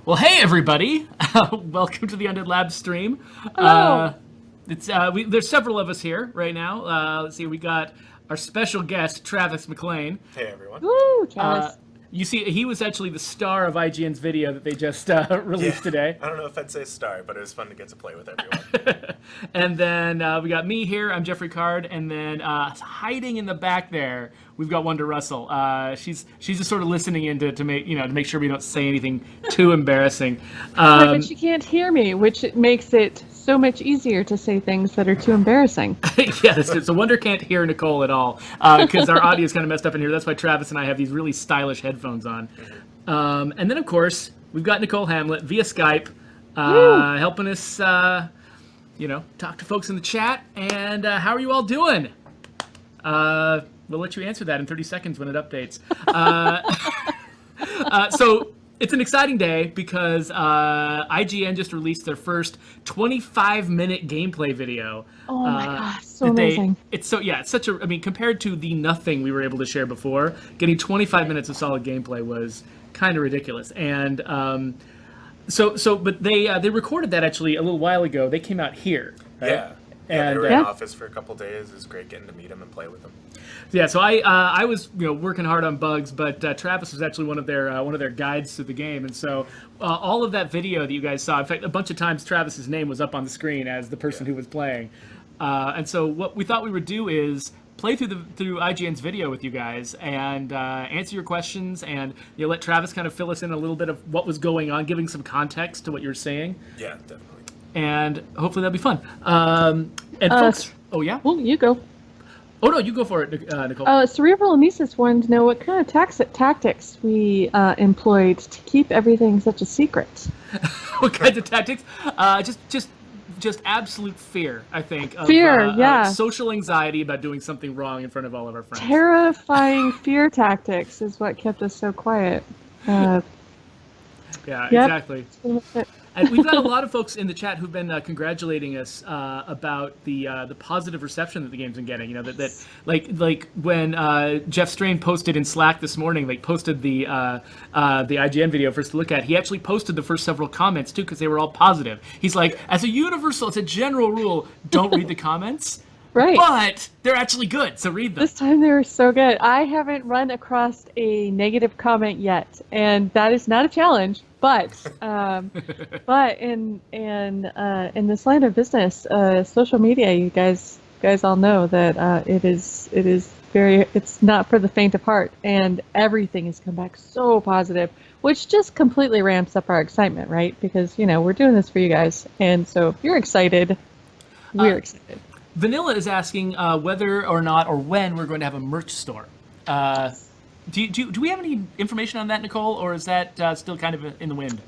Well, hey everybody! Welcome to the Undead Lab stream. Hello. There's several of us here right now. Let's see, we got our special guest, Travis McLean. Hey everyone. Woo, Travis. You see, he was actually the star of IGN's video that they just released today. I don't know if I'd say star, but it was fun to get to play with everyone. And then we got me here. I'm Jeffrey Card, and then hiding in the back there, we've got Wonder Russell. She's just sort of listening in to make sure we don't say anything too embarrassing. But she can't hear me, which makes it so much easier to say things that are too embarrassing. Yeah, so Wonder can't hear Nicole at all because our audio is kind of messed up in here. That's why Travis and I have these really stylish headphones on. And then, of course, we've got Nicole Hamlet via Skype helping us, talk to folks in the chat. And how are you all doing? We'll let you answer that in 30 seconds when it updates. So it's an exciting day because IGN just released their first 25-minute gameplay video. Oh my gosh, so amazing. It's such a, compared to the nothing we were able to share before, getting 25 minutes of solid gameplay was kind of ridiculous. And but they recorded that actually a little while ago. They came out here, right? Yeah. And they were in office for a couple days. It was great getting to meet them and play with them. Yeah, so I was working hard on bugs, but Travis was actually one of their guides to the game, and so all of that video that you guys saw, in fact, a bunch of times Travis's name was up on the screen as the person who was playing, and so what we thought we would do is play through IGN's video with you guys and answer your questions, and let Travis kind of fill us in a little bit of what was going on, giving some context to what you're saying. Yeah, definitely. And hopefully that'll be fun. And folks, oh yeah. Well, you go. Oh no, you go for it, Nicole. Cerebral Anesis wanted to know what kind of tactics we employed to keep everything such a secret. What kinds of tactics? Just absolute fear, I think. Fear, yeah. Social anxiety about doing something wrong in front of all of our friends. Terrifying fear tactics is what kept us so quiet. Yeah, yep. Exactly. And we've got a lot of folks in the chat who've been congratulating us about the positive reception that the game's been getting. That when Jeff Strain posted in Slack this morning, posted the IGN video for us to look at. He actually posted the first several comments too because they were all positive. He's like, as a universal, it's a general rule, don't read the comments. Right. But they're actually good, so read them. This time they were so good. I haven't run across a negative comment yet, and that is not a challenge. But in this line of business, social media, you guys all know that it's not for the faint of heart, and everything has come back so positive, which just completely ramps up our excitement, right? Because we're doing this for you guys, and so if you're excited, we're excited. Vanilla is asking whether or not or when we're going to have a merch store. Do we have any information on that, Nicole, or is that still kind of in the wind?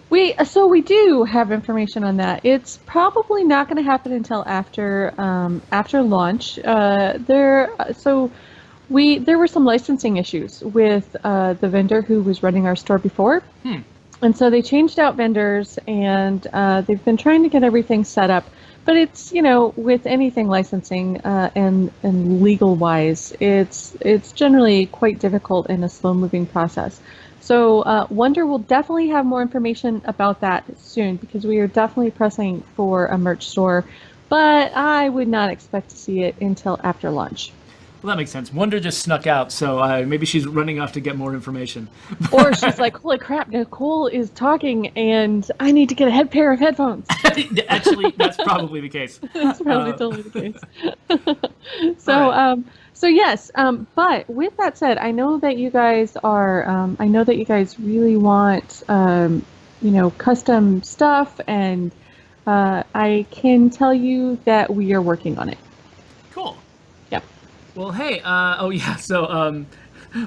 We do have information on that. It's probably not going to happen until after launch. There were some licensing issues with the vendor who was running our store before. And so they changed out vendors, and they've been trying to get everything set up. But it's, with anything licensing and legal wise, it's generally quite difficult and a slow moving process. So Wonder will definitely have more information about that soon, because we are definitely pressing for a merch store, but I would not expect to see it until after launch. Well, that makes sense. Wonder just snuck out, so maybe she's running off to get more information. Or she's like, holy crap, Nicole is talking, and I need to get a pair of headphones. Actually, that's probably the case. That's probably totally the case. So yes, but with that said, I know that you guys really want, custom stuff, and I can tell you that we are working on it. Cool. Yep. Well, hey, so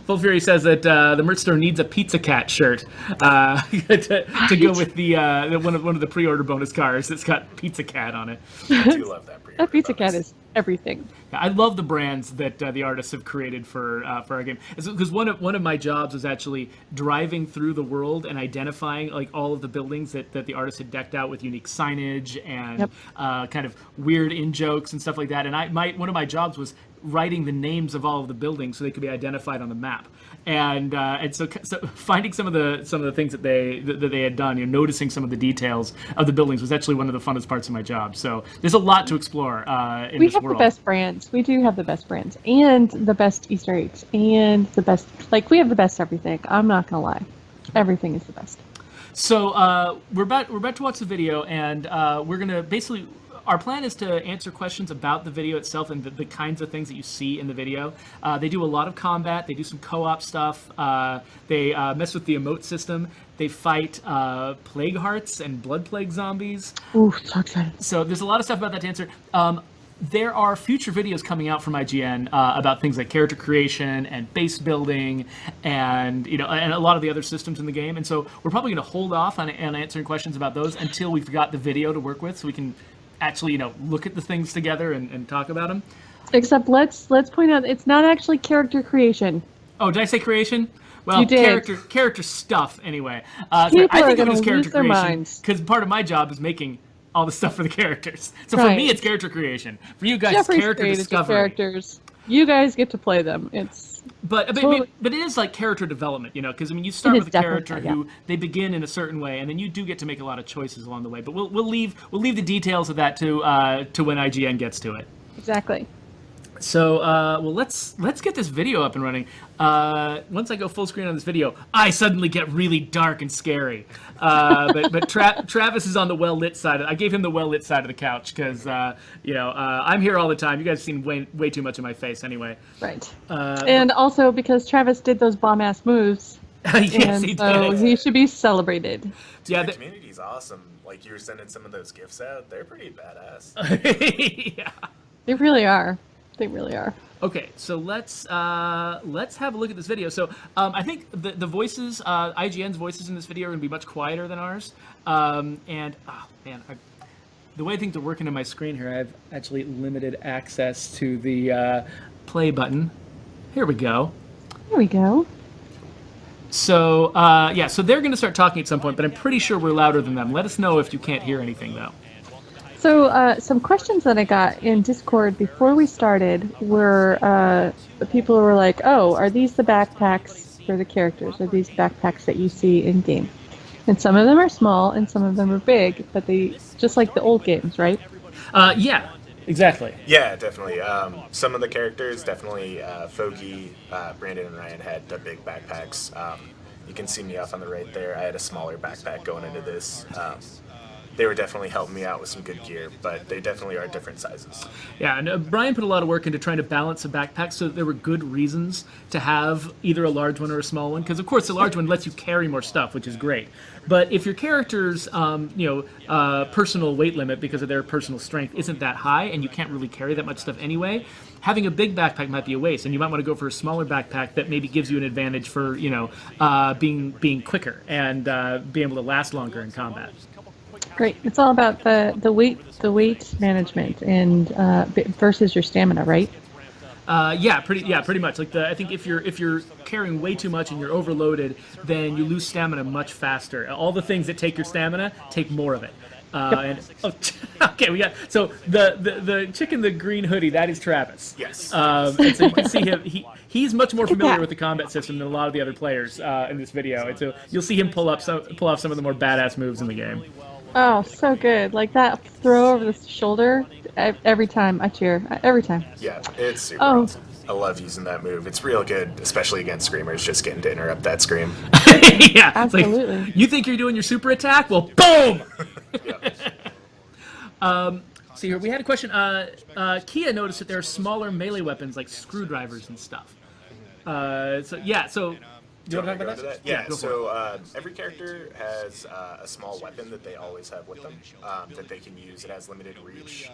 Full Fury says that the merch store needs a Pizza Cat shirt to go with the one of the pre-order bonus cars that's got Pizza Cat on it. I do love that pre-order That Pizza bonus. Cat is everything. I love the brands that the artists have created for our game. Because one of my jobs was actually driving through the world and identifying like all of the buildings that the artists had decked out with unique signage and Yep. kind of weird in jokes and stuff like that. And one of my jobs was writing the names of all of the buildings so they could be identified on the map. And so finding some of the things that they had done, noticing some of the details of the buildings was actually one of the funnest parts of my job. So there's a lot to explore in We this have world. the best brands. We do have the best brands and the best Easter eggs and the best, like we have the best everything. I'm not gonna lie, everything is the best. So we're about to watch the video, and we're gonna basically. Our plan is to answer questions about the video itself and the kinds of things that you see in the video. They do a lot of combat. They do some co-op stuff. They mess with the emote system. They fight plague hearts and blood plague zombies. Ooh, so excited. So there's a lot of stuff about that to answer. There are future videos coming out from IGN about things like character creation and base building, and and a lot of the other systems in the game. And so we're probably going to hold off on answering questions about those until we've got the video to work with, so we can actually look at the things together and talk about them. Except let's point out it's not actually character creation. Oh, did I say creation? Well, You did. character stuff anyway. So People I are think of it gonna as character lose their creation minds. because part of my job is making all the stuff for the characters. So for Right. me, it's character creation. For you guys, Jeffrey's it's character created the discovery. characters. You guys get to play them. It's But Totally. it is like character development, because you start It with is a character definitely that, who they begin in a certain way, and then you do get to make a lot of choices along the way. But we'll leave the details of that to when IGN gets to it. exactly. So well, let's get this video up and running. Once I go full screen on this video, I suddenly get really dark and scary. But Travis is on the well lit side. I gave him the well lit side of the couch because I'm here all the time. You guys have seen way too much of my face anyway. Right. And also because Travis did those bomb ass moves, Yes, and he so did. he should be celebrated. Yeah, The community's awesome. Like, you were sending some of those gifts out. They're pretty badass. yeah. They really are. They really are. Okay, so let's have a look at this video. So I think the voices, IGN's voices in this video are going to be much quieter than ours. And oh man, the way things are working on my screen here, I've actually limited access to the play button. Here we go. Here we go. So so they're going to start talking at some point, but I'm pretty sure we're louder than them. Let us know if you can't hear anything though. So some questions that I got in Discord before we started were people were like, "Oh, are these the backpacks for the characters? Are these backpacks that you see in game?" And some of them are small and some of them are big, but they just like the old games, right? Yeah, exactly. Yeah, definitely. Some of the characters, definitely Foggy, Brandon, and Ryan had the big backpacks. You can see me off on the right there. I had a smaller backpack going into this. They were definitely helping me out with some good gear, but they definitely are different sizes. Yeah, and Brian put a lot of work into trying to balance the backpack so that there were good reasons to have either a large one or a small one. Because of course, the large one lets you carry more stuff, which is great. But if your character's personal weight limit because of their personal strength isn't that high, and you can't really carry that much stuff anyway, having a big backpack might be a waste. And you might want to go for a smaller backpack that maybe gives you an advantage for being quicker and being able to last longer in combat. Great. It's all about the weight management and versus your stamina, right? Pretty much. Like I think if you're carrying way too much and you're overloaded, then you lose stamina much faster. All the things that take your stamina take more of it. Okay, we got the chick in the green hoodie. That is Travis. Yes. And so you can see him. He's much more Look at familiar that. with the combat system than a lot of the other players in this video. And so you'll see him pull off some of the more badass moves in the game. Oh, so good. Like that throw over the shoulder. Every time I cheer. Every time. Yeah, it's super Oh. awesome. I love using that move. It's real good, especially against screamers, just getting to interrupt that scream. Yeah, it's like, Absolutely. you think you're doing your super attack? Well, boom! Yeah. See here, we had a question. Kia noticed that there are smaller melee weapons like screwdrivers and stuff. So do you want to talk about that? Yeah, go for it. so every character has a small weapon that they always have with them that they can use. It has limited reach,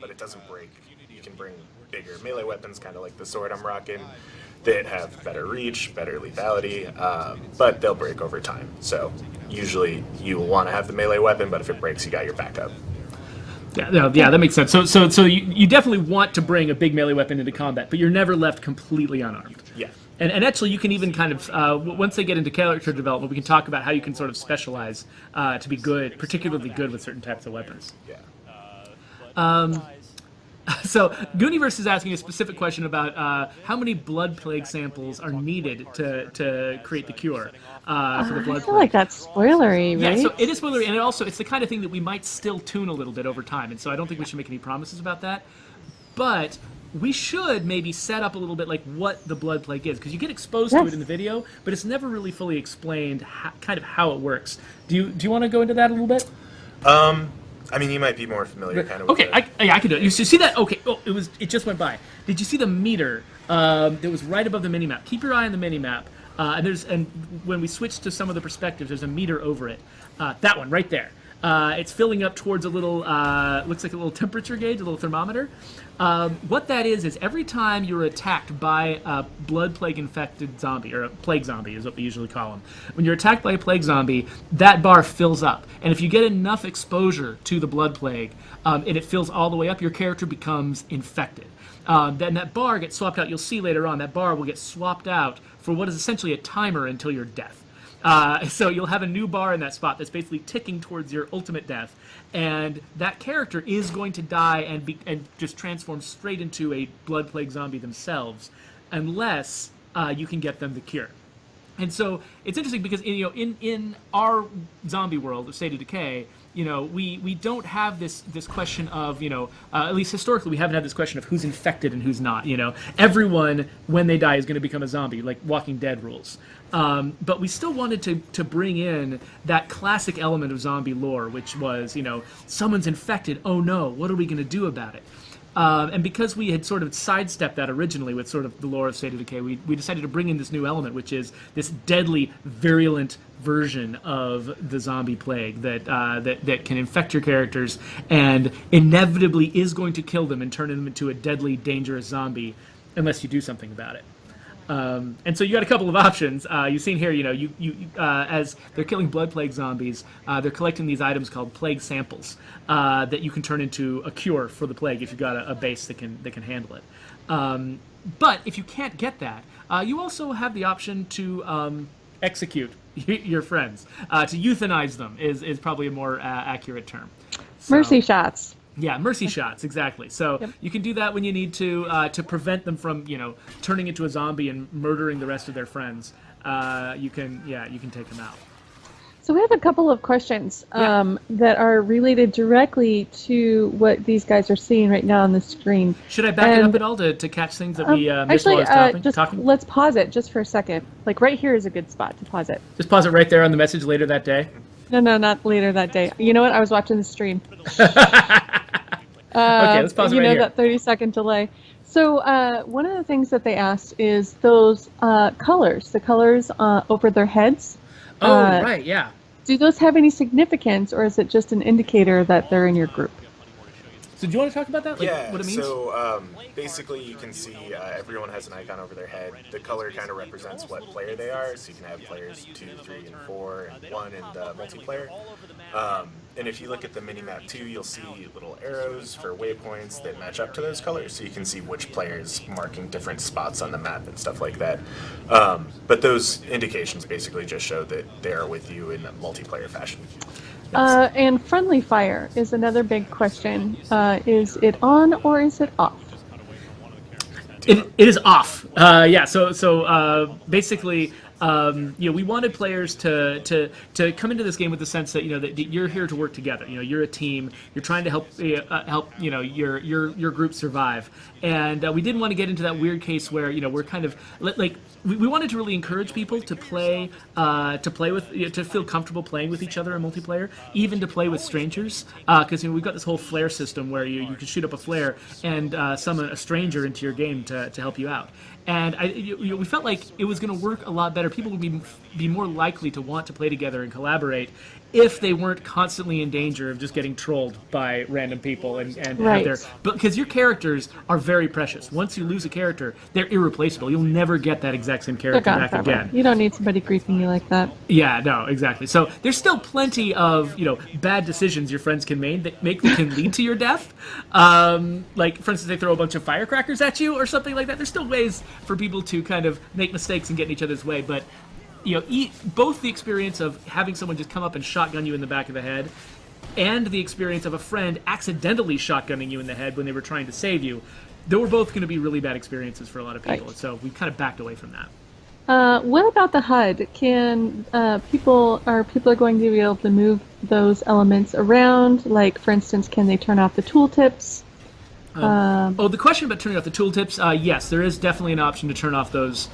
but it doesn't break. You can bring bigger melee weapons, kind of like the sword I'm rocking, that have better reach, better lethality, but they'll break over time. So usually you will want to have the melee weapon, but if it breaks, you got your backup. Yeah, no, yeah, that makes sense. So you definitely want to bring a big melee weapon into combat, but you're never left completely unarmed. Yeah. And actually, you can even kind of once they get into character development, we can talk about how you can sort of specialize to be good, particularly good with certain types of weapons. Yeah. So Gooniverse is asking a specific question about how many blood plague samples are needed to create the cure for the blood I feel plague. like that's spoilery, right? Yeah, so it is spoilery, and it's the kind of thing that we might still tune a little bit over time, and so I don't think we should make any promises about that. But we should maybe set up a little bit like what the blood plague is, because you get exposed to Yes. it in the video, but it's never really fully explained kind of how it works. Do you want to go into that a little bit? I mean, you might be more familiar kind of with Okay, I can do it. You see that? Okay, oh, it just went by. Did you see the meter that was right above the minimap? Keep your eye on the minimap. And when we switch to some of the perspectives, there's a meter over it. That one right there. It's filling up towards a little, looks like a little temperature gauge, a little thermometer. What that is every time you're attacked by a blood plague infected zombie, or a plague zombie is what we usually call them. When you're attacked by a plague zombie, that bar fills up. And if you get enough exposure to the blood plague, and it fills all the way up, your character becomes infected. Then that bar gets swapped out. You'll see later on that bar will get swapped out for what is essentially a timer until your death. So you'll have a new bar in that spot that's basically ticking towards your ultimate death, and that character is going to die and just transform straight into a blood plague zombie themselves, unless you can get them the cure. And so it's interesting because in our zombie world of State of Decay, we don't have this question of at least historically we haven't had this question of who's infected and who's not. Everyone when they die is going to become a zombie, like Walking Dead rules. But we still wanted to bring in that classic element of zombie lore, which was someone's infected. Oh no, what are we going to do about it? And because we had sort of sidestepped that originally with sort of the lore of State of Decay, we decided to bring in this new element, which is this deadly, virulent version of the zombie plague that can infect your characters and inevitably is going to kill them and turn them into a deadly, dangerous zombie unless you do something about it. And so you got a couple of options. You've seen here, as they're killing blood plague zombies, they're collecting these items called plague samples that you can turn into a cure for the plague if you've got a base that can handle it. But if you can't get that, you also have the option to execute your friends. To euthanize them is probably a more accurate term. So, Mercy shots. yeah, mercy shots, exactly. So Yep. you can do that when you need to prevent them from, turning into a zombie and murdering the rest of their friends. You can take them out. So we have a couple of questions that are related directly to what these guys are seeing right now on the screen. Should I back it up And, at all to catch things that we missed actually, while I was just talking? let's pause it just for a second. Like right here is a good spot to pause it. Just pause it right there on the message later that day. No, not later that day. You know what? I was watching the stream. Okay, let's pause it right here. That 30-second delay. So one of the things that they asked is those colors, the colors over their heads. Oh, right, yeah. Do those have any significance, or is it just an indicator that they're in your group? So do you want to talk about that? Like, Yeah, what it means? so basically you can see everyone has an icon over their head. The color kind of represents what player they are, so you can have players 2, 3, and 4, and 1 in the multiplayer. And if you look at the minimap too, you'll see little arrows for waypoints that match up to those colors, so you can see which players marking different spots on the map and stuff like that. But those indications basically just show that they are with you in a multiplayer fashion. And friendly fire is another big question. Is it on or is it off? It is off. Yeah. So basically, we wanted players to come into this game with the sense that that you're here to work together. You're a team. You're trying to help your group survive. And we didn't want to get into that weird case where we're kind of like we wanted to really encourage people to play with to feel comfortable playing with each other in multiplayer, even to play with strangers. Because we've got this whole flare system where you can shoot up a flare and summon a stranger into your game to help you out. And we felt like it was going to work a lot better. People would be more likely to want to play together and collaborate if they weren't constantly in danger of just getting trolled by random people and have Right. their, but because your characters are very precious. Once you lose a character, they're irreplaceable. You'll never get that exact same They're character gone back forever. again. You don't need somebody griefing you like that. Yeah, no, exactly. So there's still plenty of bad decisions your friends can make that can lead to your death. Like for instance, they throw a bunch of firecrackers at you or something like that. There's still ways for people to kind of make mistakes and get in each other's way, but both the experience of having someone just come up and shotgun you in the back of the head, and the experience of a friend accidentally shotgunning you in the head when they were trying to save you, they were both going to be really bad experiences for a lot of people. Right. So we kind of backed away from that. What about the HUD? Can people are going to be able to move those elements around? Like, for instance, can they turn off the tooltips? The question about turning off the tooltips, yes, there is definitely an option to turn off those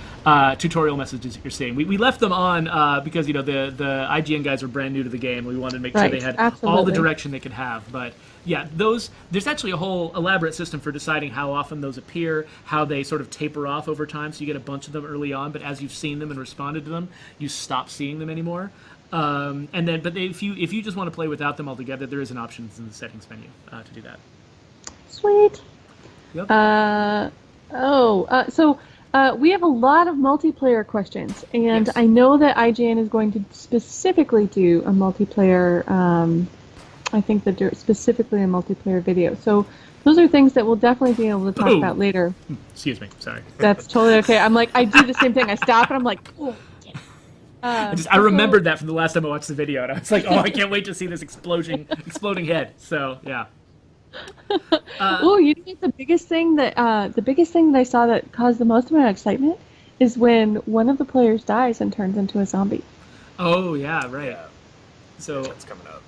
tutorial messages that you're seeing. We left them on because the IGN guys were brand new to the game. We wanted to make sure Right, they had absolutely. all the direction they could have. But yeah, there's actually a whole elaborate system for deciding how often those appear, how they sort of taper off over time. So you get a bunch of them early on, but as you've seen them and responded to them, you stop seeing them anymore. If you just want to play without them altogether, there is an option in the settings menu to do that. Sweet. Yep. So we have a lot of multiplayer questions, and Yes. I know that IGN is going to specifically do a multiplayer. I think that specifically a multiplayer video. So those are things that we'll definitely be able to talk Oh. about later. Excuse me, sorry. That's totally okay. I'm like, I do the same thing. I stop and I'm like, oh. I remembered that from the last time I watched the video, and I was like, "Oh, I can't wait to see this exploding head." So, yeah. Oh, you know what the biggest thing that I saw that caused the most amount of excitement is when one of the players dies and turns into a zombie. Oh, yeah, right. Yeah, So, that's coming up.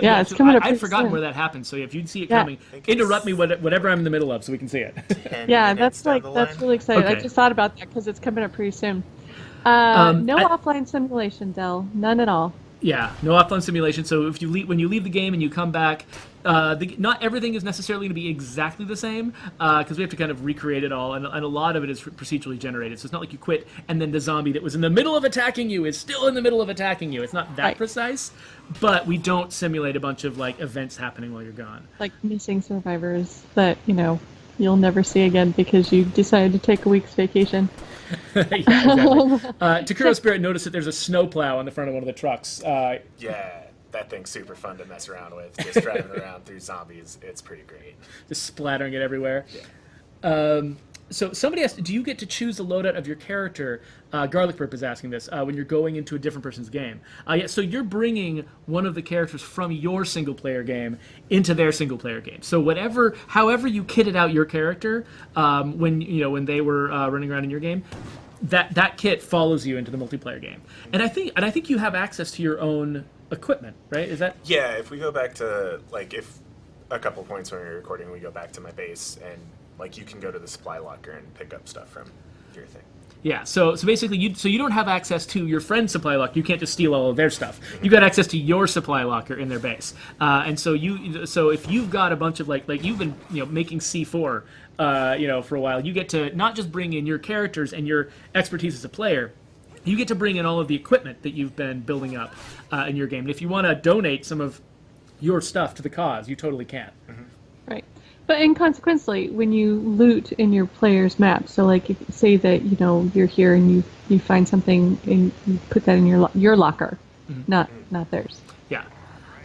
Yeah, it's coming up I'd pretty forgotten soon. where that happened. So, if you'd see it Yeah. coming, interrupt me whatever I'm in the middle of, so we can see it. 10 Yeah, minutes that's down the line. really exciting. I Okay. just thought about that because it's coming up pretty soon. No I- offline simulation, Dell. None at all. Yeah, no offline simulation. So if when you leave the game and you come back, not everything is necessarily going to be exactly the same because we have to kind of recreate it all, and a lot of it is procedurally generated. So it's not like you quit and then the zombie that was in the middle of attacking you is still in the middle of attacking you. It's not that Right. precise, but we don't simulate a bunch of like events happening while you're gone. Like missing survivors that, you'll never see again because you decided to take a week's vacation. Yeah, exactly. Takuro Spirit noticed that there's a snowplow on the front of one of the trucks. Yeah, that thing's super fun to mess around with. Just driving around through zombies, it's pretty great. Just splattering it everywhere. Yeah. So somebody asked, do you get to choose the loadout of your character? Garlic Burp is asking this when you're going into a different person's game. Yeah, so you're bringing one of the characters from your single player game into their single player game. So however you kitted out your character when they were running around in your game, that kit follows you into the multiplayer game. And I think you have access to your own equipment, right? Is that? Yeah, if we go back to, if a couple points when we were recording, we go back to my base, and, you can go to the supply locker and pick up stuff from your thing. Yeah, so basically, you don't have access to your friend's supply locker. You can't just steal all of their stuff. You got access to your supply locker in their base, and so if you've got a bunch of like you've been making C4, for a while, you get to not just bring in your characters and your expertise as a player. You get to bring in all of the equipment that you've been building up in your game. And if you want to donate some of your stuff to the cause, you totally can. Right. But consequently, when you loot in your player's map, so if say that you're here and you find something and you put that in your locker, not theirs. Yeah.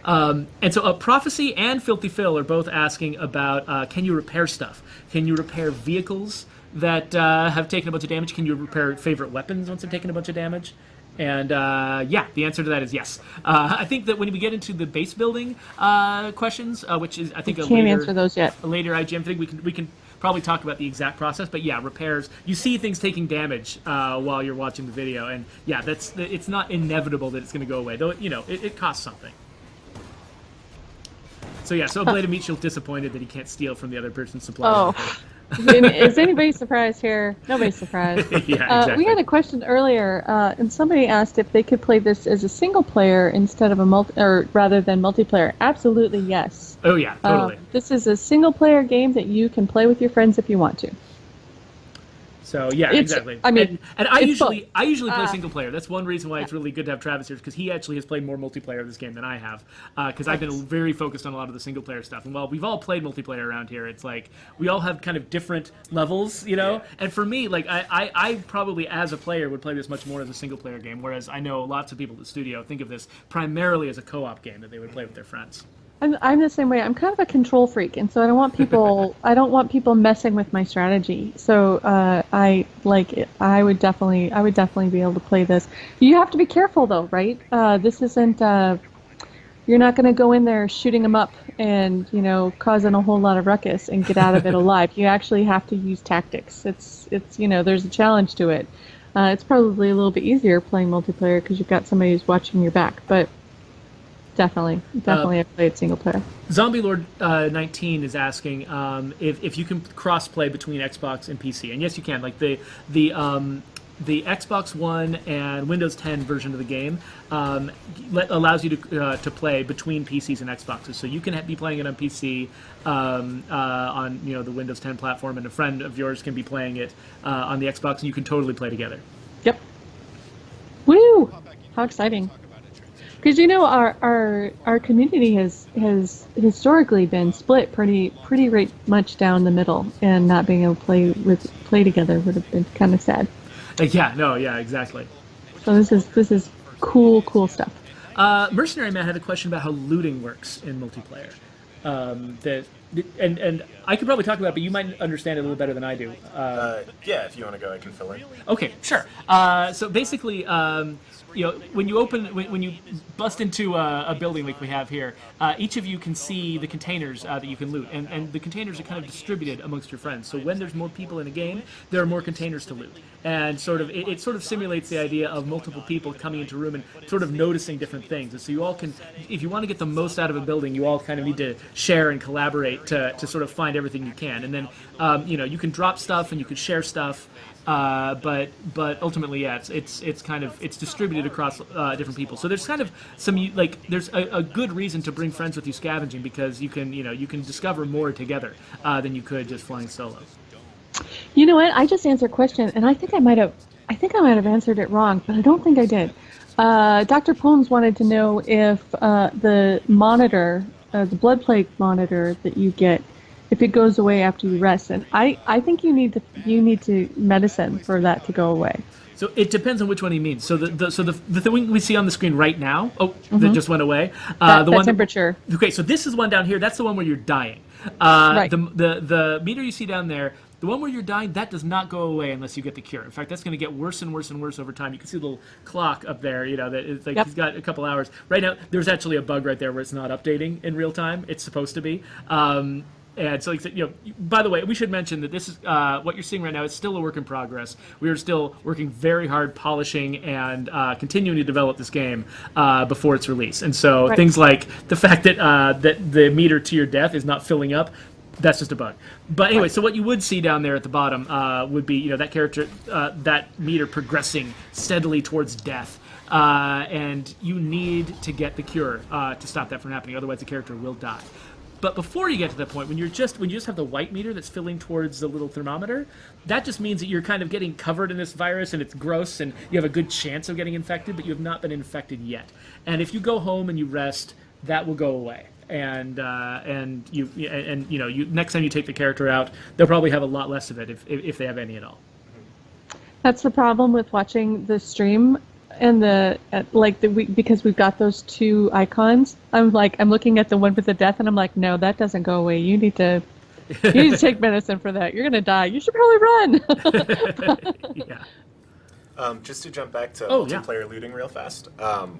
And so Prophecy and Filthy Phil are both asking about can you repair stuff? Can you repair vehicles that have taken a bunch of damage? Can you repair favorite weapons once they've taken a bunch of damage? And the answer to that is yes. I think that when we get into the base building questions, which is I think Can't answer those yet. a later IGM thing, we can probably talk about the exact process. But yeah, repairs. You see things taking damage while you're watching the video, and yeah, it's not inevitable that it's going to go away. Though it costs something. So yeah, so Blade of Meat Shield's disappointed that he can't steal from the other person's supply. Oh. Is anybody surprised here? Nobody's surprised. Yeah, exactly. We had a question earlier, and somebody asked if they could play this as a single player instead of rather than multiplayer. Absolutely, yes. Oh yeah, totally. This is a single player game that you can play with your friends if you want to. So yeah, It's- exactly. I mean, and I it's usually both. I usually play Uh, single player. That's one reason why it's really good to have Travis here, because he actually has played more multiplayer of this game than I have. Because I've been very focused on a lot of the single player stuff. And while we've all played multiplayer around here, it's like we all have kind of different levels, you know. Yeah. And for me, like I probably as a player would play this much more as a single player game, whereas I know lots of people at the studio think of this primarily as a co-op game that they would play with their friends. I'm the same way. I'm kind of a control freak, and so I don't want people messing with my strategy. So I like it. I would definitely be able to play this. You have to be careful though, right? This isn't. You're not going to go in there shooting them up and causing a whole lot of ruckus and get out of it alive. You actually have to use tactics. It's there's a challenge to it. It's probably a little bit easier playing multiplayer because you've got somebody who's watching your back, but. Definitely, I've played single player. Zombie Lord 19 is asking if you can cross play between Xbox and PC, and yes, you can. Like the Xbox One and Windows 10 version of the game allows you to play between PCs and Xboxes. So you can be playing it on PC on the Windows 10 platform, and a friend of yours can be playing it on the Xbox, and you can totally play together. Yep. Woo! How exciting! Because our community has historically been split pretty right much down the middle, and not being able to play together would have been kind of sad. Yeah, exactly. So this is cool stuff. Mercenary Man had a question about how looting works in multiplayer. And I could probably talk about it, but you might understand it a little better than I do. Yeah, if you want to go, I can fill in. Okay, sure. So basically, when you bust into a building like we have here, each of you can see the containers that you can loot, and the containers are kind of distributed amongst your friends. So when there's more people in a game, there are more containers to loot, and it sort of simulates the idea of multiple people coming into a room and sort of noticing different things. And so you all can, if you want to get the most out of a building, you all kind of need to share and collaborate to sort of find everything you can. And then you can drop stuff and you can share stuff. But ultimately, yeah, it's distributed across different people. So there's kind of there's a good reason to bring friends with you scavenging, because you can discover more together than you could just flying solo. You know what? I just answered a question, and I think I might have answered it wrong, but I don't think I did. Dr. Poems wanted to know if the monitor, the blood plague monitor that you get, if it goes away after you rest, and I think you need to medicine for that to go away. So it depends on which one he means. So the thing we see on the screen right now, that just went away. The one temperature. Okay, so this is one down here. That's the one where you're dying. Right. The meter you see down there, the one where you're dying, that does not go away unless you get the cure. In fact, that's going to get worse and worse and worse over time. You can see the little clock up there, that it's like He's got a couple hours. Right now, there's actually a bug right there where it's not updating in real time. It's supposed to be. And so, by the way, we should mention that this is what you're seeing right now. It's still a work in progress. We are still working very hard, polishing and continuing to develop this game before its release. And so things like the fact that that the meter to your death is not filling up, that's just a bug. But anyway, so what you would see down there at the bottom would be that character, that meter progressing steadily towards death. And you need to get the cure to stop that from happening. Otherwise, the character will die. But before you get to that point, when you just have the white meter that's filling towards the little thermometer, that just means that you're kind of getting covered in this virus, and it's gross, and you have a good chance of getting infected, but you have not been infected yet. And if you go home and you rest, that will go away. And next time you take the character out, they'll probably have a lot less of it if they have any at all. That's the problem with watching the stream. And because we've got those two icons, I'm looking at the one with the death, and I'm like, no, that doesn't go away. You need to take medicine for that. You're gonna die. You should probably run. Yeah. Just to jump back to multiplayer looting real fast,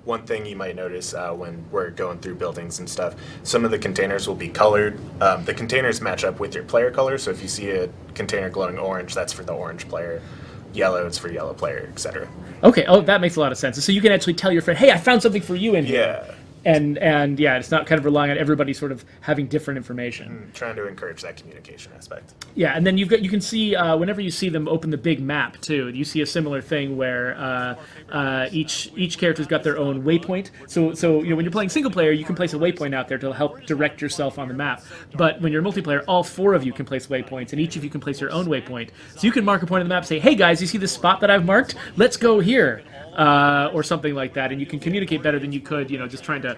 one thing you might notice when we're going through buildings and stuff, some of the containers will be colored. The containers match up with your player color, so if you see a container glowing orange, that's for the orange player. Yellow, it's for yellow player, etc. Okay, that makes a lot of sense. So you can actually tell your friend, hey, I found something for you in here. and yeah, it's not kind of relying on everybody sort of having different information. Trying to encourage that communication aspect. Yeah, and then you can see whenever you see them open the big map too, you see a similar thing where each character's got their own waypoint. So when you're playing single player, you can place a waypoint out there to help direct yourself on the map. But when you're multiplayer, all 4 of you can place waypoints, and each of you can place your own waypoint. So you can mark a point on the map, and say, "Hey guys, you see this spot that I've marked? Let's go here," or something like that, and you can communicate better than you could, just trying to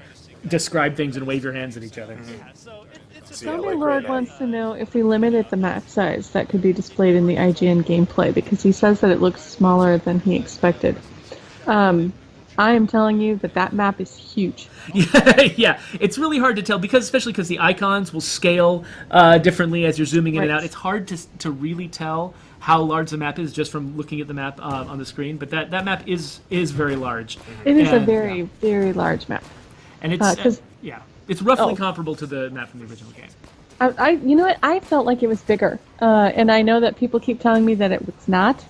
describe things and wave your hands at each other. So, yeah, Zombie like Lord right now- wants to know if we limited the map size that could be displayed in the IGN gameplay, because he says that it looks smaller than he expected. I am telling you that map is huge. Yeah, it's really hard to tell especially because the icons will scale differently as you're zooming in and Right. out. It's hard to really tell how large the map is just from looking at the map on the screen. But that map is very large. It is a And, very, very large map. and it's 'cause- it's roughly Oh. comparable to the map from the original game. You know what? I felt like it was bigger, and I know that people keep telling me that it was not,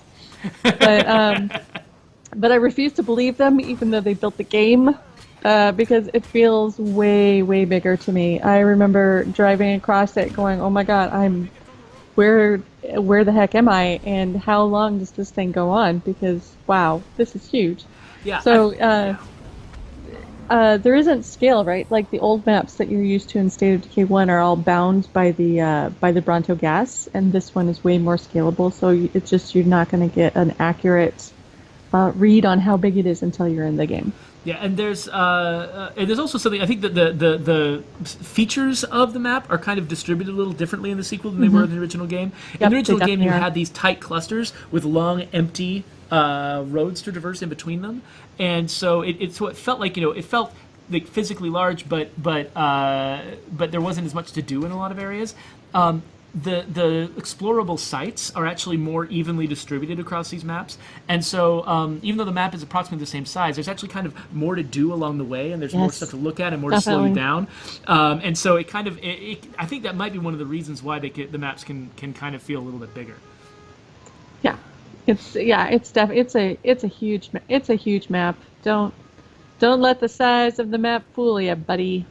but I refuse to believe them, even though they built the game, because it feels way, way bigger to me. I remember driving across it, going, "Oh my God, where the heck am I? And how long does this thing go on? Because wow, this is huge." Yeah. So. There isn't scale, right? Like the old maps that you're used to in State of Decay 1 are all bound by the Bronto gas, and this one is way more scalable. So it's just you're not going to get an accurate read on how big it is until you're in the game. Yeah, and there's also something. I think that the features of the map are kind of distributed a little differently in the sequel than they were in the original game. In Yep, the original they game, you definitely are. had these tight clusters with long, empty roads to traverse in between them, and so it felt like it felt like physically large, but there wasn't as much to do in a lot of areas. The explorable sites are actually more evenly distributed across these maps, and so even though the map is approximately the same size, there's actually kind of more to do along the way, and there's more Yes, stuff to look at and more to slow you definitely. down. And so it kind of, I think that might be one of the reasons why the maps can kind of feel a little bit bigger. Yeah, it's a huge map. Don't let the size of the map fool you, buddy.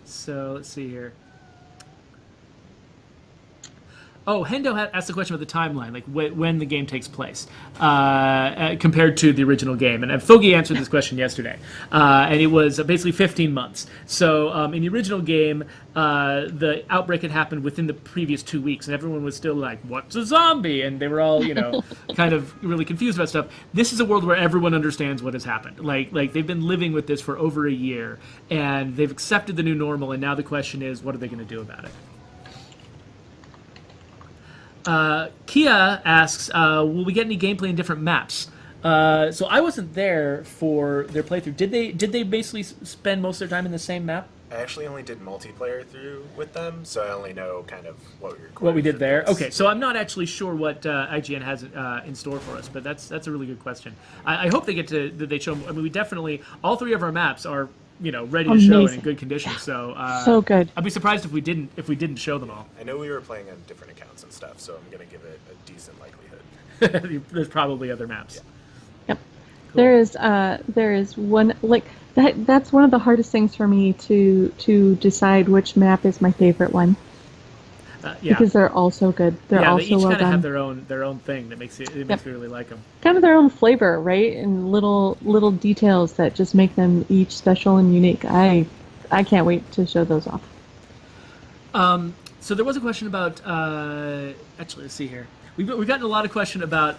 So let's see here. Oh, Hendo asked the question about the timeline, like when the game takes place, compared to the original game. And Fogy answered this question yesterday, and it was basically 15 months. So in the original game, the outbreak had happened within the previous 2 weeks, and everyone was still like, "What's a zombie?" And they were all, kind of really confused about stuff. This is a world where everyone understands what has happened. Like they've been living with this for over a year, and they've accepted the new normal. And now the question is, what are they going to do about it? Kia asks, will we get any gameplay in different maps? So I wasn't there for their playthrough. Did they basically spend most of their time in the same map? I actually only did multiplayer through with them, so I only know kind of what we recorded. What we did for there? this. Okay, so I'm not actually sure what IGN has in store for us, but that's a really good question. I hope they that they show. I mean, we definitely all 3 of our maps are ready to show and in Amazing. good condition. So So good. I'd be surprised if we didn't show them all. I know we were playing on different accounts and stuff, so I'm gonna give it a decent likelihood. There's probably other maps. Yep. There is one like that's one of the hardest things for me to decide which map is my favorite one, Yeah. because they're all so good. They're Yeah, all they so each well kind of done. have their own thing that makes me really like them. Kind of their own flavor, right? And little details that just make them each special and unique. I can't wait to show those off. So there was a question about actually, let's see here. We've gotten a lot of question about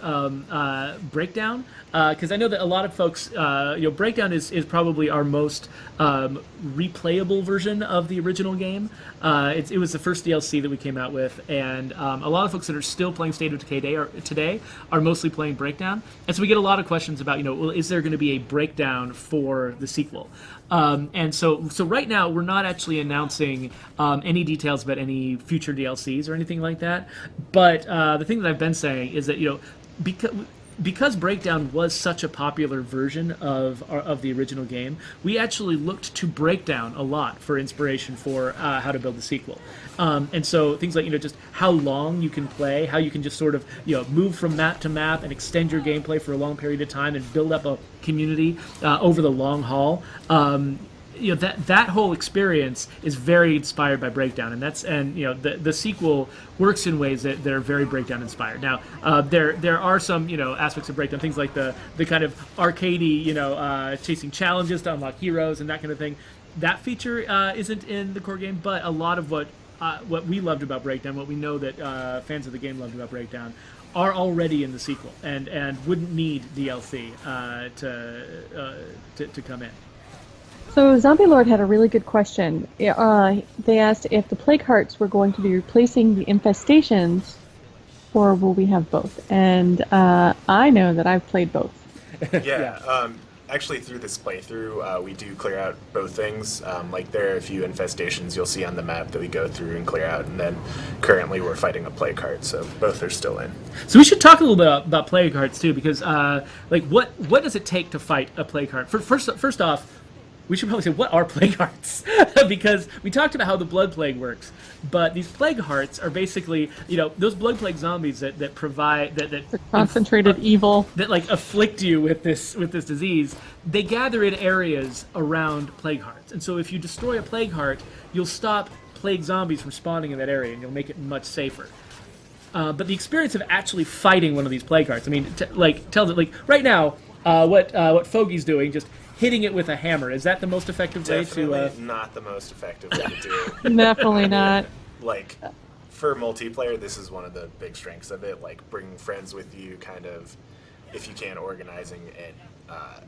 Breakdown, because I know that a lot of folks, Breakdown is probably our most replayable version of the original game. It was the first DLC that we came out with, and a lot of folks that are still playing State of Decay today are mostly playing Breakdown, and so we get a lot of questions about, well, is there going to be a Breakdown for the sequel? And so right now we're not actually announcing any details about any future DLCs or anything like that. But the thing that I've been saying is that because because Breakdown was such a popular version of the original game, we actually looked to Breakdown a lot for inspiration for how to build the sequel. And so things like just how long you can play, how you can just sort of move from map to map and extend your gameplay for a long period of time and build up a community over the long haul. That whole experience is very inspired by Breakdown, and the sequel works in ways that are very Breakdown inspired. Now there are some aspects of Breakdown, things like the kind of arcadey chasing challenges to unlock heroes and that kind of thing. That feature isn't in the core game, but a lot of what we loved about Breakdown, what we know that fans of the game loved about Breakdown, are already in the sequel and wouldn't need DLC to come in. So Zombie Lord had a really good question. They asked if the Plague Hearts were going to be replacing the infestations, or will we have both? And I know that I've played both. Yeah. Actually, through this playthrough, we do clear out both things. Like there are a few infestations you'll see on the map that we go through and clear out, and then currently we're fighting a Plague Heart, so both are still in. So we should talk a little bit about Plague Hearts too, because what does it take to fight a Plague Heart? First off, we should probably say, what are Plague Hearts? Because we talked about how the Blood Plague works, but these Plague Hearts are basically, those Blood Plague zombies that provide that concentrated evil that afflict you with this disease. They gather in areas around Plague Hearts, and so if you destroy a Plague Heart, you'll stop plague zombies from spawning in that area, and you'll make it much safer. But the experience of actually fighting one of these Plague Hearts, tells it right now, what Fogey's doing, just hitting it with a hammer. Is that the most effective way to... Definitely not the most effective way to do it. Definitely not. For multiplayer, this is one of the big strengths of it. Bringing friends with you, kind of, if you can, organizing it.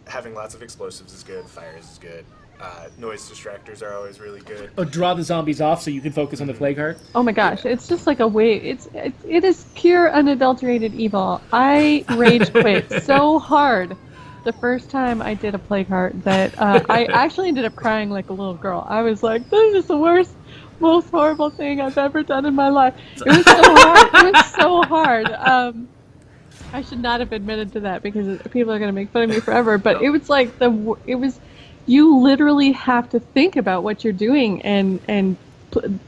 Having lots of explosives is good. Fires is good. Noise distractors are always really good. Oh, draw the zombies off so you can focus on the Plague Heart? Oh my gosh, it's just like a way... It is pure, unadulterated evil. I rage quit so hard the first time I did a Plague Heart that I actually ended up crying like a little girl. I was like, this is the worst, most horrible thing I've ever done in my life. It was so hard. It was so hard. I should not have admitted to that because people are going to make fun of me forever. But it was like you literally have to think about what you're doing and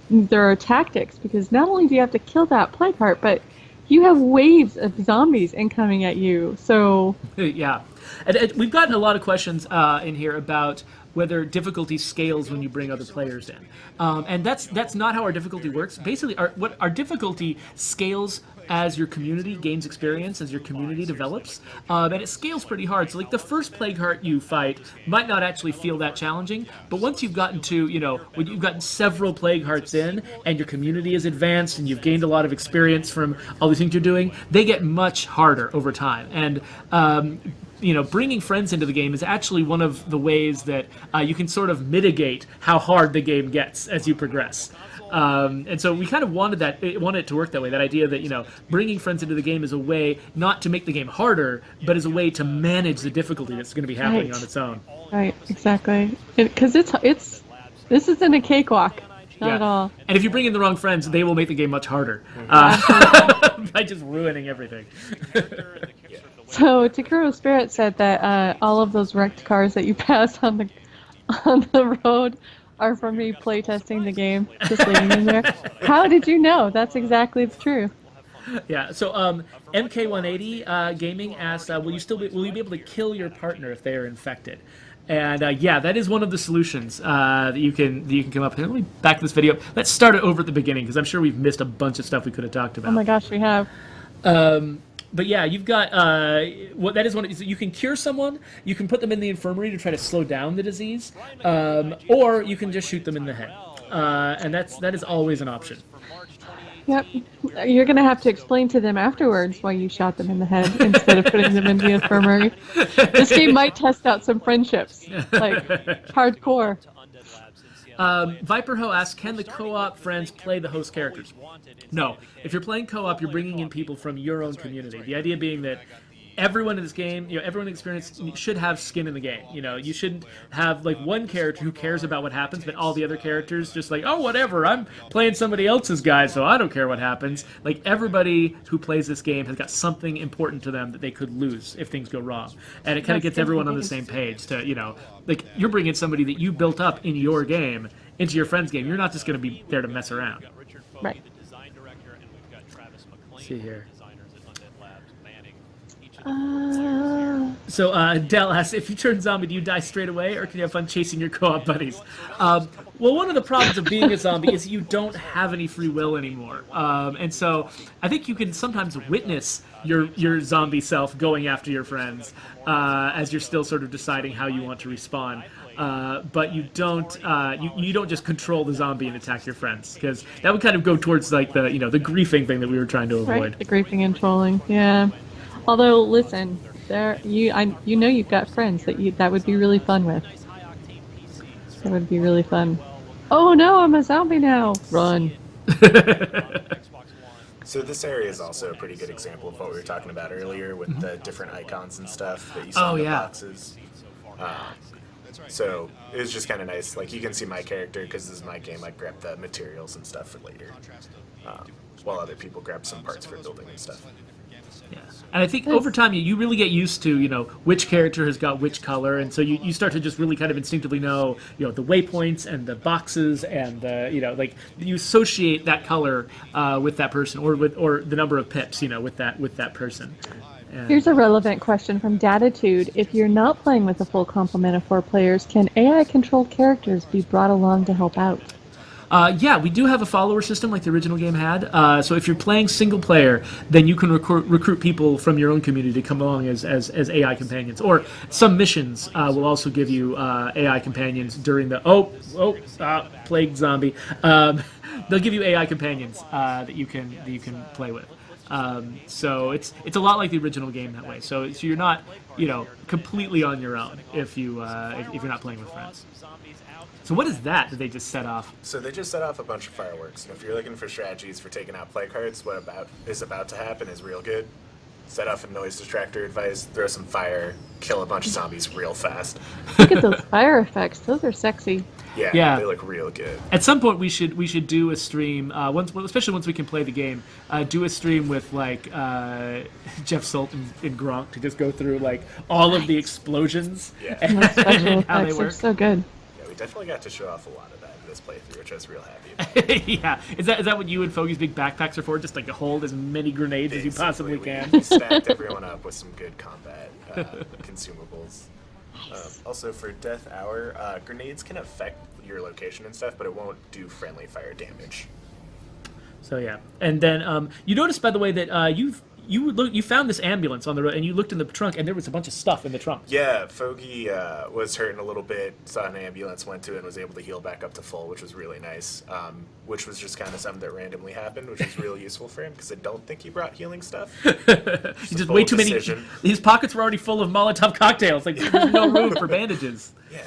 there are tactics, because not only do you have to kill that Plague Heart, but you have waves of zombies incoming at you. So yeah. And we've gotten a lot of questions in here about whether difficulty scales when you bring other players in, and that's not how our difficulty works. Basically, our difficulty scales as your community gains experience, as your community develops, and it scales pretty hard. So the first Plague Heart you fight might not actually feel that challenging, but once you've gotten to, when you've gotten several Plague Hearts in, and your community is advanced, and you've gained a lot of experience from all the things you're doing, they get much harder over time. And bringing friends into the game is actually one of the ways that you can sort of mitigate how hard the game gets as you progress. And so we kind of wanted it to work that way. That idea that bringing friends into the game is a way not to make the game harder, but as a way to manage the difficulty that's going to be happening on its own. Right, exactly. Because this isn't a cakewalk. Not at all. And if you bring in the wrong friends, they will make the game much harder by just ruining everything. So Takuro Spirit said that all of those wrecked cars that you pass on the road are from me playtesting the game, just leaving them there. How did you know? That's exactly the truth. Yeah. So MK180 Gaming asked, will you be able to kill your partner if they are infected? And that is one of the solutions that you can come up with. Let me back this video up. Let's start it over at the beginning, because I'm sure we've missed a bunch of stuff we could have talked about. Oh my gosh, we have. But yeah, you've got that is one. You can cure someone. You can put them in the infirmary to try to slow down the disease, or you can just shoot them in the head, and that is always an option. Yep, you're gonna have to explain to them afterwards why you shot them in the head instead of putting them in the infirmary. This game might test out some friendships, like hardcore. Viperho asks, can the co-op friends play the host characters? No. If you're playing co-op, you're bringing in people from your own community. The idea being that everyone in this game, everyone experienced should have skin in the game. You shouldn't have like one character who cares about what happens, but all the other characters just like, oh, whatever, I'm playing somebody else's guy, so I don't care what happens. Like, everybody who plays this game has got something important to them that they could lose if things go wrong, and it kind of gets everyone on the same page. To like, you're bringing somebody that you built up in your game into your friend's game. You're not just going to be there to mess around. Right. Let's see here. Uh, So Dell asks, if you turn zombie, do you die straight away, or can you have fun chasing your co-op buddies? Well, one of the problems of being a zombie is you don't have any free will anymore, and so I think you can sometimes witness your zombie self going after your friends as you're still sort of deciding how you want to respawn. But you don't you don't just control the zombie and attack your friends, because that would kind of go towards like the the griefing thing that we were trying to avoid. right. The griefing and trolling. Yeah. Although, listen, you've got friends that would be really fun with. That would be really fun. Oh no, I'm a zombie now. Run. So this area is also a pretty good example of what we were talking about earlier with the different icons and stuff that you see in the boxes. So it was just kind of nice. Like, you can see my character, because this is my game. I grab the materials and stuff for later, while other people grab some parts for building and stuff. Yeah. And I think over time you really get used to, which character has got which color, and so you start to just really kind of instinctively know, the waypoints and the boxes and the, like you associate that color with that person, or the number of pips, with that person. And Here's a relevant question from Datitude. If you're not playing with a full complement of 4 players, can AI-controlled characters be brought along to help out? Yeah, we do have a follower system like the original game had. So if you're playing single player, then you can recruit people from your own community to come along as AI companions. Or some missions will also give you AI companions during the plague zombie. They'll give you AI companions that you can play with. So it's a lot like the original game that way. So you're not completely on your own if you're not playing with friends. So what is that they just set off? So they just set off a bunch of fireworks, and if you're looking for strategies for taking out play cards, what is about to happen is real good. Set off a noise distractor advice, throw some fire, kill a bunch of zombies real fast. Look at those fire effects. Those are sexy. Yeah, they look real good. At some point, we should do a stream, especially once we can play the game. Do a stream with like Jeff Sultan and Gronk to just go through like all of the explosions And those special and how they effects are work. so good. Yeah, we definitely got to show off a lot of that in this playthrough, which I was real happy about. Yeah, is that what you and Fogey's big backpacks are for? Just like to hold as many grenades as you possibly can. We stacked everyone up with some good combat consumables. Also, for Death Hour, grenades can affect your location and stuff, but it won't do friendly fire damage. So yeah, and then you noticed, by the way, that you found this ambulance on the road, and you looked in the trunk, and there was a bunch of stuff in the trunk. Yeah, Fogey was hurting a little bit, saw an ambulance, went to it, and was able to heal back up to full, which was really nice. Which was just kind of something that randomly happened, which was really useful for him, because I don't think he brought healing stuff. He just way too many. His pockets were already full of Molotov cocktails. Like, there's no room for bandages. Yeah.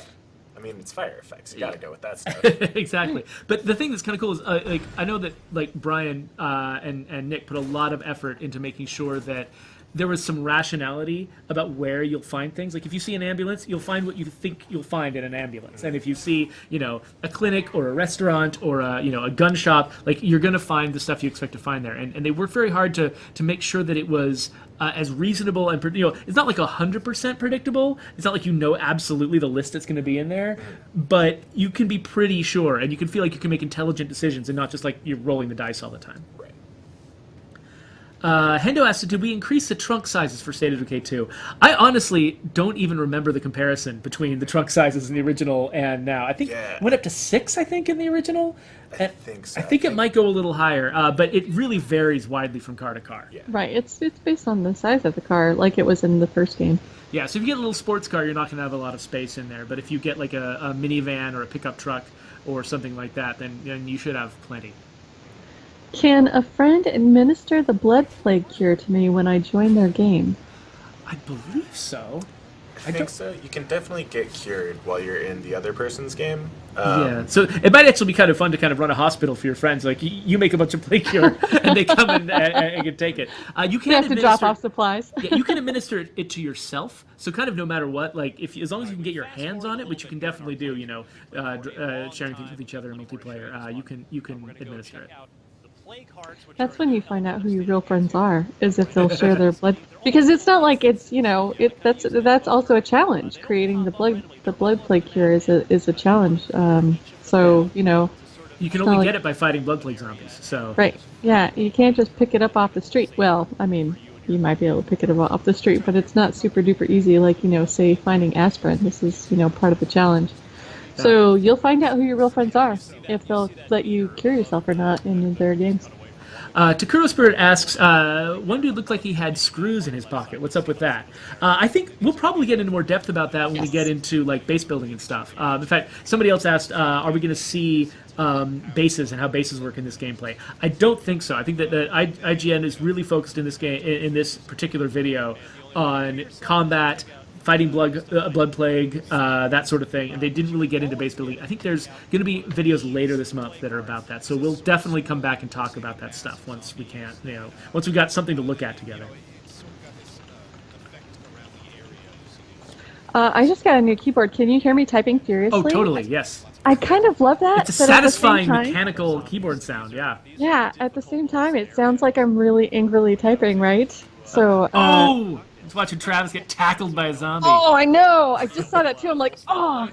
I mean, it's fire effects. You gotta go with that stuff. Exactly. But the thing that's kind of cool is, like, I know that like Brian and Nick put a lot of effort into making sure that there was some rationality about where you'll find things. Like, if you see an ambulance, you'll find what you think you'll find in an ambulance. And if you see, a clinic or a restaurant or a gun shop, like, you're gonna find the stuff you expect to find there. And they worked very hard to make sure that it was as reasonable and it's not like 100% predictable. It's not like absolutely the list that's going to be in there, but you can be pretty sure, and you can feel like you can make intelligent decisions and not just like you're rolling the dice all the time. Right. Hendo asked, did we increase the trunk sizes for State of Decay 2? I honestly don't even remember the comparison between the trunk sizes in the original and now. I think it went up to 6, I think, in the original. I think so. I think it might go a little higher, but it really varies widely from car to car. Yeah. Right, it's based on the size of the car, like it was in the first game. Yeah, so if you get a little sports car, you're not going to have a lot of space in there. But if you get like a minivan or a pickup truck or something like that, then you should have plenty. Can a friend administer the blood plague cure to me when I join their game? I believe so. I I think so. You can definitely get cured while you're in the other person's game. Yeah, so it might actually be kind of fun to kind of run a hospital for your friends. Like you make a bunch of plague cure, and they come and can take it. You can You have to drop off supplies. Yeah, you can administer it to yourself. So kind of no matter what, like if as long as you can get your hands on it, which you can definitely do, sharing things with each other in multiplayer, you can administer it. That's when you find out who your real friends are, is if they'll share their blood. Because it's not like it's that's also a challenge. Creating the blood plague cure is a challenge. So you can only get it by fighting blood plague zombies. So right, yeah, you can't just pick it up off the street. Well, I mean, you might be able to pick it up off the street, but it's not super duper easy. Like say finding aspirin. This is part of the challenge. So you'll find out who your real friends are if they'll let you cure yourself or not in their games. Takuro Spirit asks, one dude looked like he had screws in his pocket. What's up with that? I think we'll probably get into more depth about that when we get into like base building and stuff. In fact, somebody else asked, are we going to see bases and how bases work in this gameplay? I don't think so. I think that IGN is really focused in this game, in this particular video, on combat, fighting blood plague, that sort of thing, and they didn't really get into base building. I think there's going to be videos later this month that are about that, so we'll definitely come back and talk about that stuff once we can, once we've got something to look at together. I just got a new keyboard. Can you hear me typing furiously? Oh, totally, yes. I kind of love that. It's a satisfying mechanical keyboard sound, yeah. Yeah, at the same time, it sounds like I'm really angrily typing, right? So. Just watching Travis get tackled by a zombie. Oh, I know. I just saw that too. I'm like, oh.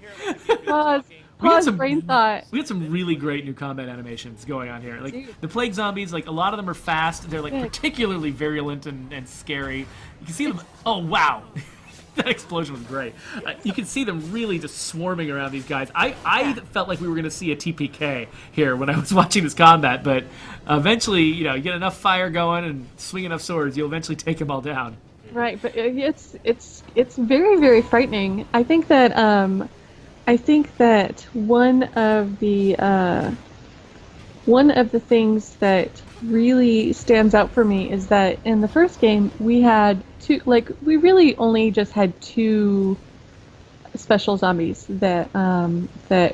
Pause. Brain thought. We had some really great new combat animations going on here. Like the plague zombies, like a lot of them are fast. They're like particularly virulent and scary. You can see them. Oh wow. That explosion was great. You can see them really just swarming around these guys. I felt like we were going to see a TPK here when I was watching this combat, but eventually, you get enough fire going and swing enough swords, you'll eventually take them all down. Right, but it's very, very frightening. I think that one of the things that really stands out for me is that in the first game we really only just had two special zombies that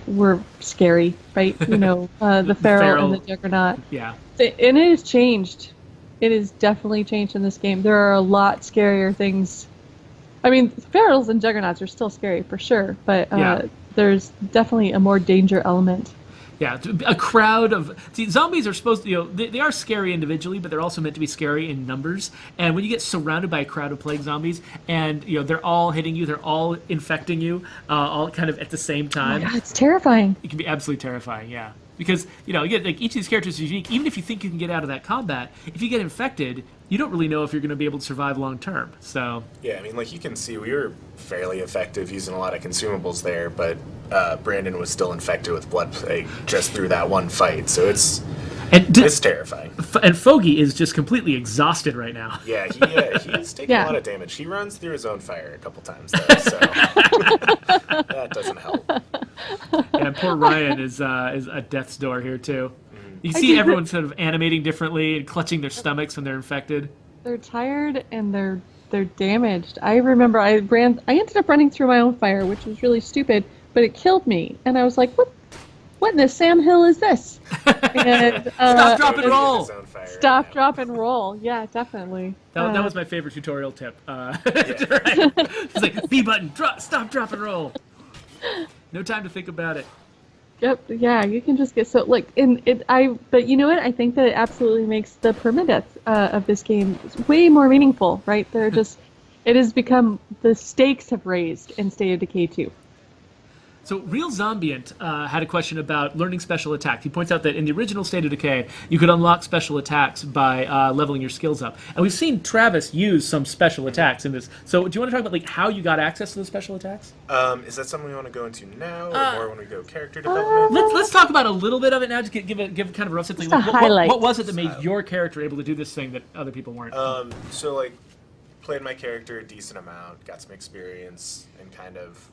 were scary, right? The Feral and the Juggernaut. Yeah. And it has changed. It is definitely changed in this game. There are a lot scarier things. I mean, Ferals and Juggernauts are still scary for sure, but there's definitely a more danger element. Yeah, a crowd of zombies are supposed to, they are scary individually, but they're also meant to be scary in numbers. And when you get surrounded by a crowd of plague zombies, and they're all hitting you, they're all infecting you, all kind of at the same time. Oh my God, it's terrifying. It can be absolutely terrifying. Yeah. Because, again, like each of these characters is unique. Even if you think you can get out of that combat, if you get infected, you don't really know if you're going to be able to survive long term. So yeah, I mean, like you can see, we were fairly effective using a lot of consumables there, but Brandon was still infected with blood plague just through that one fight. So it's terrifying. And Foggy is just completely exhausted right now. Yeah, he's taking a lot of damage. He runs through his own fire a couple times though, so that doesn't help. And poor Ryan is at death's door here too. You can see everyone sort of animating differently and clutching their stomachs when they're infected. They're tired and they're damaged. I remember I ended up running through my own fire, which was really stupid, but it killed me. And I was like, what in the Sam Hill is this? And, stop, drop, and roll. Stop, drop, and roll. Yeah, definitely. That was my favorite tutorial tip. It's like B button, stop, drop, and roll. No time to think about it. Yep. Yeah, you can just get so but you know what? I think that it absolutely makes the permadeath of this game way more meaningful, right? It has become, the stakes have raised in State of Decay 2. So Real Zombient had a question about learning special attacks. He points out that in the original State of Decay, you could unlock special attacks by leveling your skills up. And we've seen Travis use some special attacks in this. So do you want to talk about how you got access to those special attacks? Is that something we want to go into now, or more when we go character development? Let's talk about a little bit of it now. Just give kind of a rough sense. What was it that made your character able to do this thing that other people weren't? So played my character a decent amount, got some experience, and kind of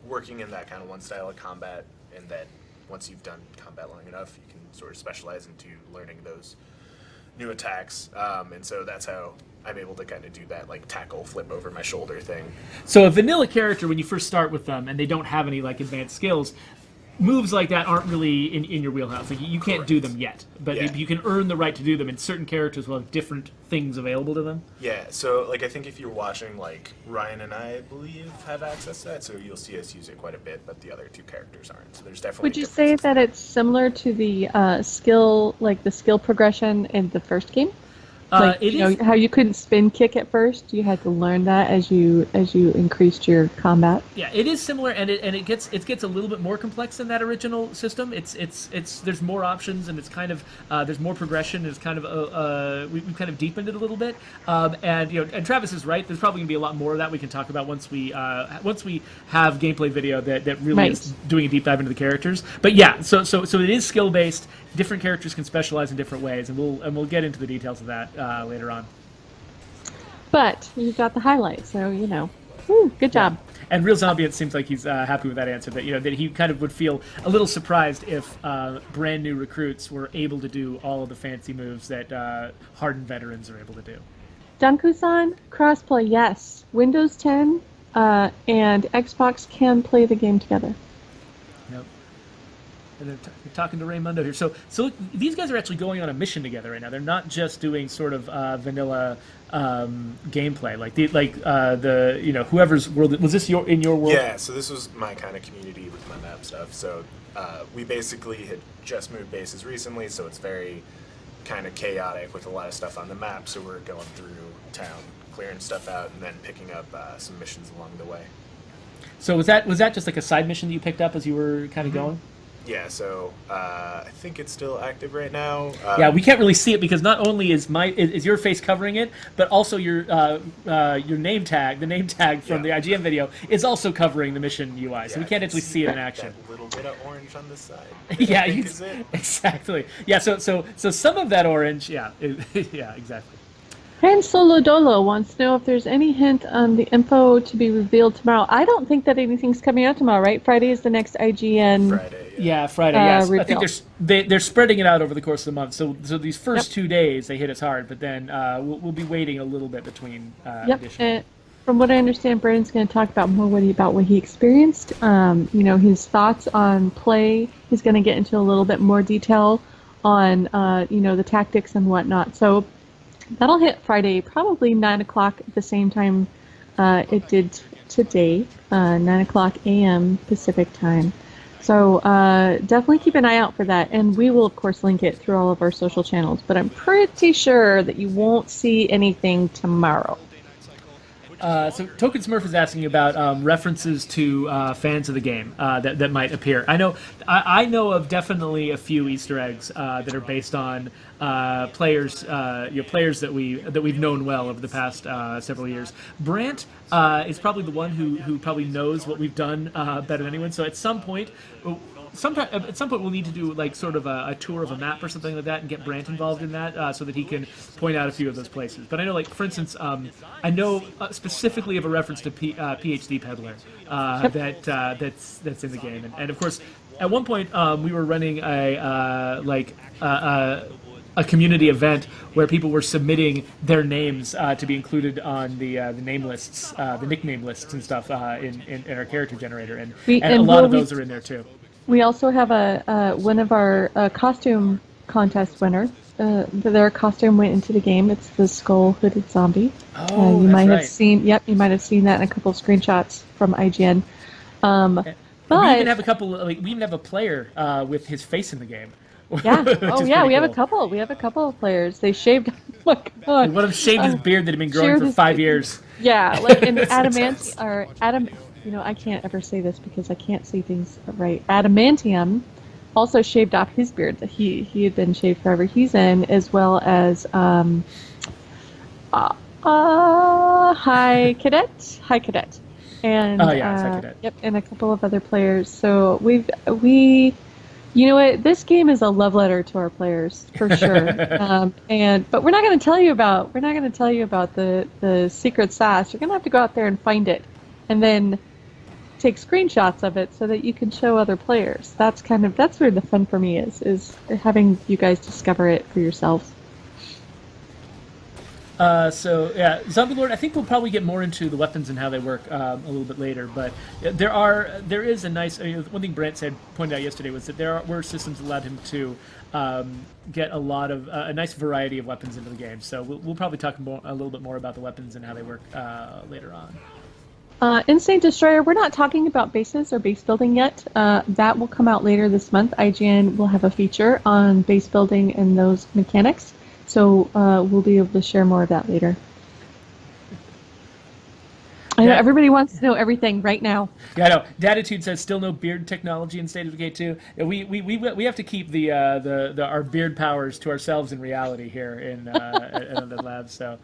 working in that kind of one style of combat, and then once you've done combat long enough, you can sort of specialize into learning new attacks, and so that's how I'm able to kind of do that like tackle, flip over my shoulder thing. So a vanilla character, when you first start with them and they don't have any like advanced skills, moves like that aren't really in your wheelhouse. Like you can't do them yet, but Yeah. you can earn the right to do them. And certain characters will have different things available to them. Yeah, so like I think if you're watching, like Ryan and I believe have access to that, so you'll see us use it quite a bit, but the other two characters aren't. So there's definitely. Would you say differences that there. it's similar to the skill, like the skill progression in the first game? Like It you know is. how you couldn't spin kick at first, you had to learn that as you increased your combat. Yeah, it is similar, and it gets a little bit more complex than that original system. It's there's more options, and it's kind of there's more progression. It's kind of we've kind of deepened it a little bit, and and Travis is right. There's probably gonna be a lot more of that we can talk about once we have gameplay video that really Right. is doing a deep dive into the characters. But yeah, so it is skill based. Different characters can specialize in different ways, and we'll get into the details of that later on. But you got the highlights, so woo, good job. And Real Zombie, it seems like he's happy with that answer. That that he kind of would feel a little surprised if brand new recruits were able to do all of the fancy moves that hardened veterans are able to do. Danku-san, crossplay, yes. Windows 10 and Xbox can play the game together. Yep. And they're talking to Raymundo here. So look, these guys are actually going on a mission together right now. They're not just doing sort of vanilla gameplay the whoever's world was this in your world? Yeah, so this was my kind of community with my map stuff. So we basically had just moved bases recently, so it's very kind of chaotic with a lot of stuff on the map. So we're going through town, clearing stuff out, and then picking up some missions along the way. So was that just like a side mission that you picked up as you were kind of going? Yeah, so I think it's still active right now. Yeah, we can't really see it because not only is your face covering it, but also your name tag, the name tag from the IGN video, is also covering the mission UI. So we can't actually see it in action. That little bit of orange on the side. Yeah, I think is it. exactly. Yeah, so some of that orange, yeah, yeah, exactly. Han Solo Dolo wants to know if there's any hint on the info to be revealed tomorrow. I don't think that anything's coming out tomorrow, right? Friday is the next IGN. Friday. Yeah, Friday. Yes, I reveal. think they're spreading it out over the course of the month. So these first 2 days they hit us hard, but then we'll be waiting a little bit between. Yep. Additional. From what I understand, Brandon's going to talk about more about what he experienced. His thoughts on play. He's going to get into a little bit more detail on the tactics and whatnot. So that'll hit Friday, probably 9 o'clock at the same time it did today, 9 o'clock a.m. Pacific time. So definitely keep an eye out for that, and we will, of course, link it through all of our social channels. But I'm pretty sure that you won't see anything tomorrow. So Token Smurf is asking about references to fans of the game that might appear. I know of definitely a few Easter eggs that are based on players players that we've known well over the past several years. Brant is probably the one who probably knows what we've done better than anyone. So at some point we'll need to do like sort of a tour of a map or something like that and get Brant involved in that so that he can point out a few of those places. But I know, like, for instance, I know specifically of a reference to PhD Peddler that's in the game, and of course at one point we were running a community event where people were submitting their names to be included on the name lists, the nickname lists and stuff in our character generator, and a lot of those are in there too. We also have one of our costume contest winners. Their costume went into the game. It's the skull hooded zombie. Oh, you that's might right. have seen. Yep, you might have seen that in a couple of screenshots from IGN. We But even have a couple. We even have a player with his face in the game. yeah, which oh is yeah, pretty we have a cool. couple. We have a couple of players. They shaved. Oh my god. One of them shaved his beard that had been growing shaved for his 5 years. Yeah, like in That's intense. Adam. I can't ever say this because I can't say things right. Adamantium also shaved off his beard that he had been shaved forever. He's in, as well as High Cadet, and Oh, yeah, it's High Cadet. Yep, and a couple of other players. So we. You know what? This game is a love letter to our players for sure. But we're not going to tell you about the secret sauce. You're going to have to go out there and find it, and then take screenshots of it so that you can show other players. That's where the fun for me is having you guys discover it for yourselves. So yeah, Zombie Lord. I think we'll probably get more into the weapons and how they work a little bit later. But there is a nice. One thing Brent pointed out yesterday was that were systems that allowed him to get a nice variety of weapons into the game. So we'll probably talk a little bit more about the weapons and how they work later on. Insane Destroyer, we're not talking about bases or base building yet. That will come out later this month. IGN will have a feature on base building and those mechanics. So we'll be able to share more of that later. I know everybody wants to know everything right now. Yeah, I know. Datitude says still no beard technology in State of Decay 2. Yeah, we have to keep the our beard powers to ourselves in reality here in the lab. So.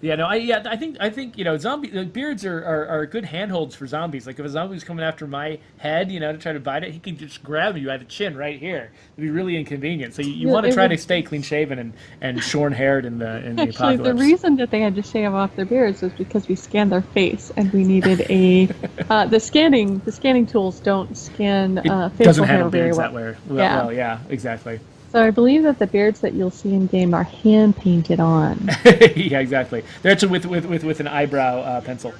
I think the beards are good handholds for zombies. Like if a zombie's coming after my head, to try to bite it, he can just grab you by the chin right here. It'd be really inconvenient. So you want to try to stay clean shaven and shorn haired in the Actually, apocalypse. the reason that they had to shave off their beards was because we scanned their face and we needed the scanning tools don't scan It facial doesn't hair handle very beards well. that way. Yeah. Well, yeah, exactly. So I believe that the beards that you'll see in game are hand painted on. Yeah, exactly. They're actually with an eyebrow pencil.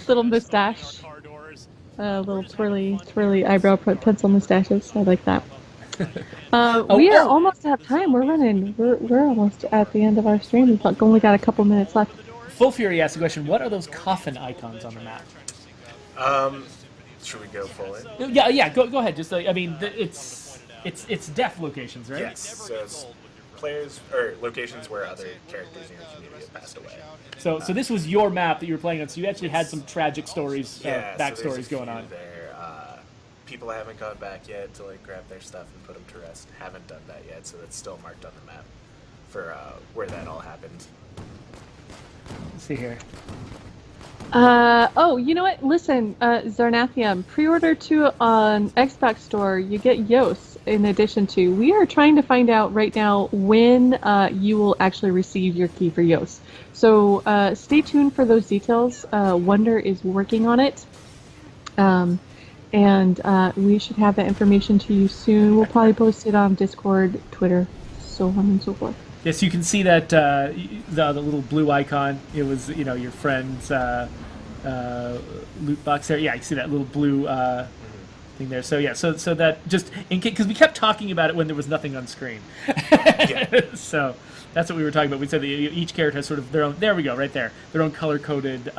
Little mustache, little twirly eyebrow pencil mustaches. I like that. We are almost out of time. We're almost at the end of our stream. We've only got a couple minutes left. Full Fury asked the question: what are those coffin icons on the map? Should we go full in? Yeah. Go ahead. Just it's death locations, right? Yes. So it's players or locations where other characters in your community have passed away. So this was your map that you were playing on. So you actually had some tragic stories, backstories going on. There, people haven't gone back yet to grab their stuff and put them to rest. Haven't done that yet, so that's still marked on the map for where that all happened. Let's see here. You know what? Listen, Zarnathium, pre-order 2 on Xbox Store, you get Yos in addition to. We are trying to find out right now when you will actually receive your key for Yos. So stay tuned for those details. Wonder is working on it. And we should have that information to you soon. We'll probably post it on Discord, Twitter, so on and so forth. Yes, you can see that the little blue icon. It was your friend's loot box there. Yeah, you see that little blue thing there. So yeah, so that just in case, because we kept talking about it when there was nothing on screen. So that's what we were talking about. We said that each character has sort of their own. There we go, right there. Their own color coded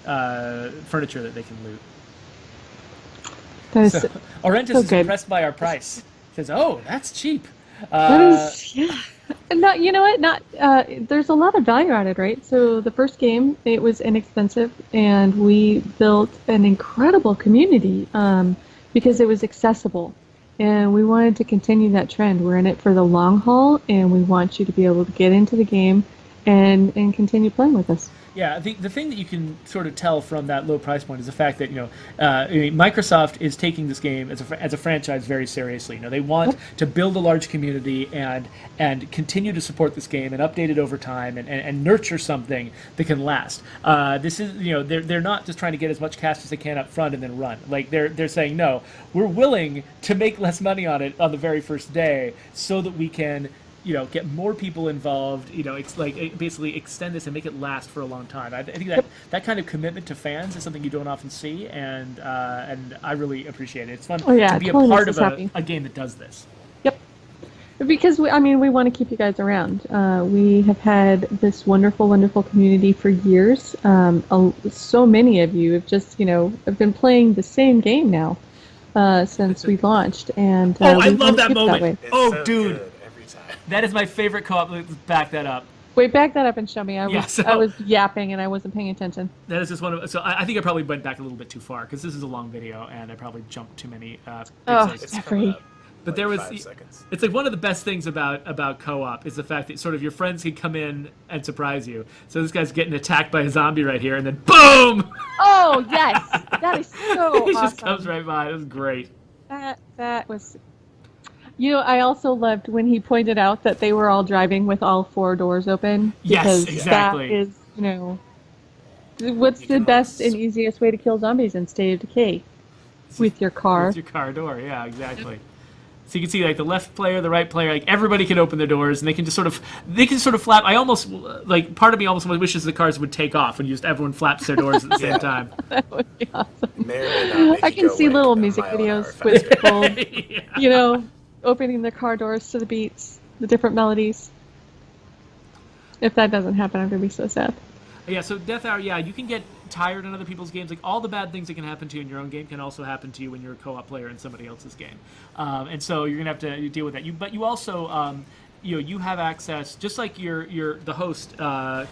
furniture that they can loot. Orentis is impressed by our price. He says, "Oh, that's cheap." That is, yeah. No, you know what? There's a lot of value added, right? So the first game, it was inexpensive, and we built an incredible community because it was accessible, and we wanted to continue that trend. We're in it for the long haul, and we want you to be able to get into the game and continue playing with us. Yeah, the thing that you can sort of tell from that low price point is the fact that Microsoft is taking this game as a franchise very seriously. They want to build a large community and continue to support this game and update it over time and nurture something that can last. This is they're not just trying to get as much cash as they can up front and then run. They're saying no, we're willing to make less money on it on the very first day so that we can get more people involved, basically extend this and make it last for a long time. I think that kind of commitment to fans is something you don't often see, and I really appreciate it. It's fun to be totally a part of a game that does this. Yep. Because, we want to keep you guys around. We have had this wonderful, wonderful community for years. So many of you have just, have been playing the same game now since we launched. And I love that moment. So dude. Good every time. That is my favorite co-op. Let's back that up. Wait, back that up and show me. I Yeah, was yapping and I wasn't paying attention. That is just one of. So I think I probably went back a little bit too far because this is a long video and I probably jumped too many. It's Jeffrey. coming up, But there was. 5 seconds. It's like one of the best things about co-op is the fact that sort of your friends can come in and surprise you. So this guy's getting attacked by a zombie right here, and then boom! Oh yes, that is so He awesome. just comes right by. It was great. That was. I also loved when he pointed out that they were all driving with all 4 doors open. Yes, Because exactly. that is, what's the best and easiest way to kill zombies in State of Decay? With your car. With your car door, yeah, exactly. So you can see like the left player, the right player, like everybody can open their doors and they can sort of flap. I almost like part of me almost wishes the cars would take off when just everyone flaps their doors at the same time. That would be awesome. May or may not make I you can go, see like, little a music mile an hour videos with faster. people, you know, opening their car doors to the beats, the different melodies. If that doesn't happen, I'm gonna be so sad. Yeah, so Death Hour, yeah, you can get tired in other people's games. Like all the bad things that can happen to you in your own game can also happen to you when you're a co-op player in somebody else's game, and so you're gonna have to deal with that. But you also, you have access, just like the host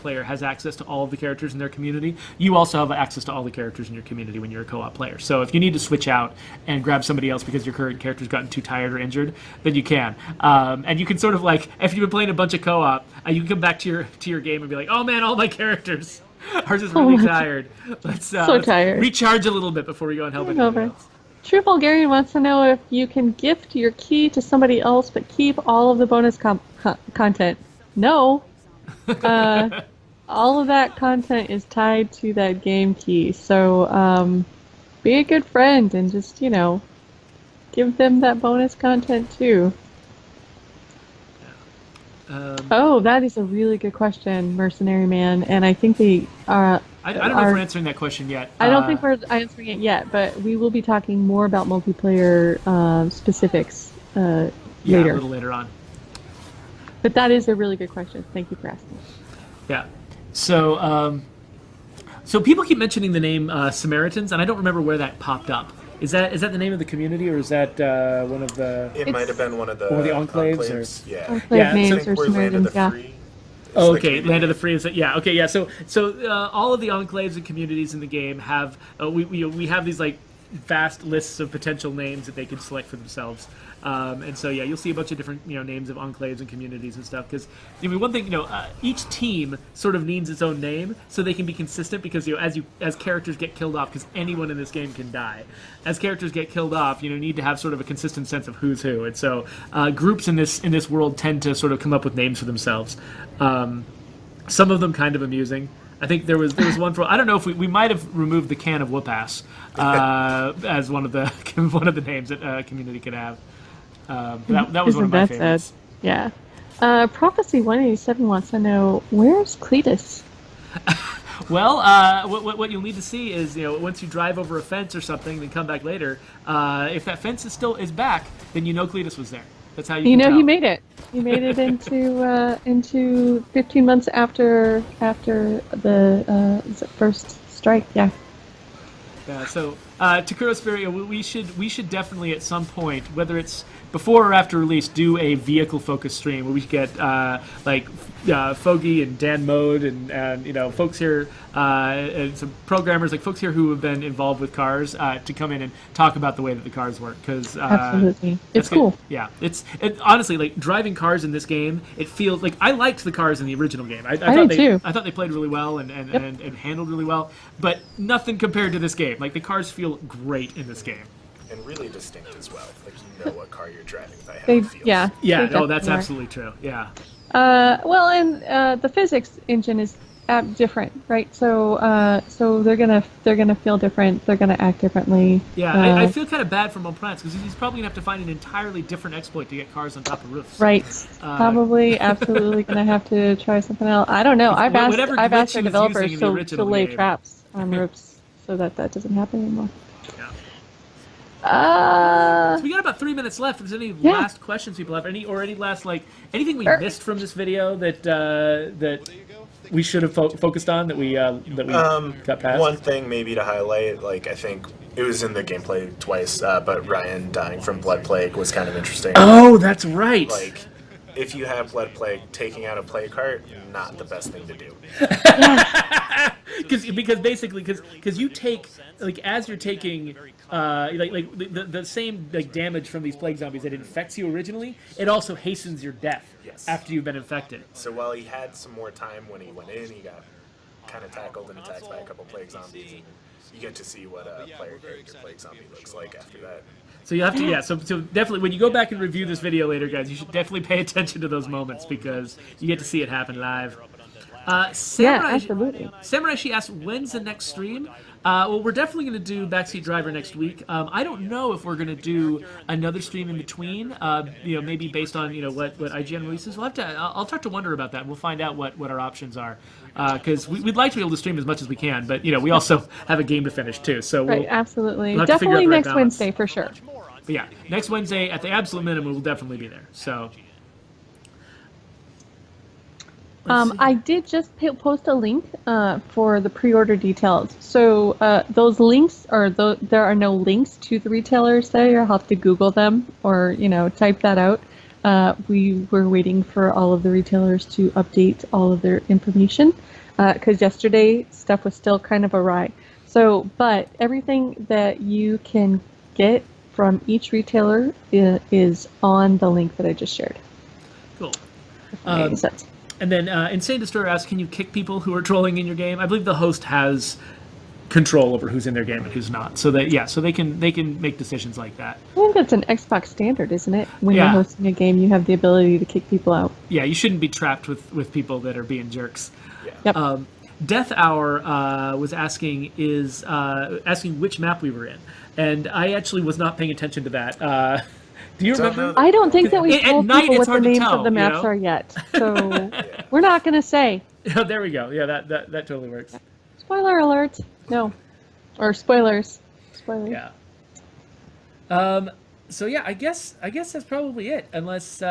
player has access to all of the characters in their community. You also have access to all the characters in your community when you're a co-op player. So if you need to switch out and grab somebody else because your current character's gotten too tired or injured, then you can. And you can sort of like, if you've been playing a bunch of co-op, you can come back to your game and be like, oh man, all my characters are just really tired. Let's tired. recharge a little bit before we go and help Getting anybody over. else. True Bulgarian wants to know if you can gift your key to somebody else but keep all of the bonus content. No. All of that content is tied to that game key. So be a good friend and just, give them that bonus content too. Oh, that is a really good question, Mercenary Man. And I think they I don't know if we're answering that question yet. I don't think we're answering it yet, but we will be talking more about multiplayer specifics Yeah, later. a little later on. But that is a really good question. Thank you for asking. Yeah. So, so people keep mentioning the name Samaritans, and I don't remember where that popped up. Is that the name of the community, or is that one of the? It might have been one of the enclaves, or- Yeah. Enclave Yeah, names I or think we're Land of the Samaritans, yeah. Free. Oh, the okay, community. Land of the Free is that? Yeah, okay, yeah. So all of the enclaves and communities in the game have we have these like vast lists of potential names that they can select for themselves. And so, yeah, you'll see a bunch of different, names of enclaves and communities and stuff. Because one thing, each team sort of needs its own name so they can be consistent. Because as characters get killed off, because anyone in this game can die, as characters get killed off, need to have sort of a consistent sense of who's who. And so, groups in this world tend to sort of come up with names for themselves. Some of them kind of amusing. I think there was one for, I don't know if we might have removed the can of whoop-ass as one of the names that a community could have. That was one of my Isn't that favorites. sad? Yeah. Prophecy 187 wants to know, where's Cletus? Well, what you'll need to see is, once you drive over a fence or something, then come back later. If that fence is back, then Cletus was there. That's how you. You can know, tell. he made it. He made it into 15 months after the first strike. Yeah. Yeah, so Takuro Spirit, we should definitely at some point, whether it's before or after release, do a vehicle focused stream where we get Foggy and Dan Mode and folks here and some programmers, like folks here who have been involved with cars to come in and talk about the way that the cars work, because Absolutely. It's that's good. cool. Yeah, it's honestly, like, driving cars in this game, it feels like I liked the cars in the original game. I thought did too. I thought they played really well and handled really well, but nothing compared to this game. Like, the cars feel great in this game. And really distinct as well. Like, you know what car you're driving by how They, it feels. yeah. Yeah, they no, that's definitely are. absolutely true. Yeah. Well, and the physics engine is different, right? So they're gonna feel different. They're gonna act differently. Yeah, I feel kind of bad for Monprance because he's probably gonna have to find an entirely different exploit to get cars on top of roofs. Right. Probably, absolutely gonna have to try something else. I don't know. I've asked whatever our glitch he was developers using in the to original lay game. traps on roofs so that doesn't happen anymore. Yeah. Uh, So we got about 3 minutes left. If there's any Yeah. last questions people have, any last anything we Er- missed from this video that we should have focused on that we got past? One thing maybe to highlight, like, I think it was in the gameplay twice, but Ryan dying from Blood Plague was kind of interesting. Oh, that's right. Like, if you have Blood Plague, taking out a play cart, not the best thing to do. Because you take, like, as you're taking the same damage from these plague zombies that infects you originally, it also hastens your death Yes. after you've been infected. So while he had some more time when he went in, he got kind of tackled and attacked by a couple plague zombies. And you get to see what a player character plague zombie looks like after that. So you have to, so definitely, when you go back and review this video later, guys, you should definitely pay attention to those moments because you get to see it happen live. Samurai, absolutely. Samurai, she asked, when's the next stream? Well, we're definitely going to do Backseat Driver next week. I don't know if we're going to do another stream in between. Maybe based on what IGN releases. We'll have to. I'll talk to Wonder about that. And we'll find out what our options are. Because we'd like to be able to stream as much as we can, but we also have a game to finish too. So Right, absolutely. we'll have to figure out Definitely the right next balance. Wednesday for sure. But yeah, next Wednesday at the absolute minimum, we'll definitely be there. So. Let's see. I did just post a link for the pre-order details. So those links there are no links to the retailers there. You'll have to Google them or type that out. We were waiting for all of the retailers to update all of their information because yesterday stuff was still kind of awry. So, but everything that you can get from each retailer is on the link that I just shared. Cool. Makes sense. And then Insane Destroyer asks, can you kick people who are trolling in your game? I believe the host has control over who's in their game and who's not. So they can make decisions like that. I think that's an Xbox standard, isn't it? When you're Yeah. hosting a game, you have the ability to kick people out. Yeah, you shouldn't be trapped with people that are being jerks. Yep. Death Hour was asking which map we were in, and I actually was not paying attention to that. Do you Don't remember? know. I don't think that we At told night, people it's what the hard to names tell, of the maps are yet. So we're not going to say. There we go. Yeah, that totally works. Spoiler alert. No. Or spoilers. Spoilers. Yeah. So yeah, I guess that's probably it. Unless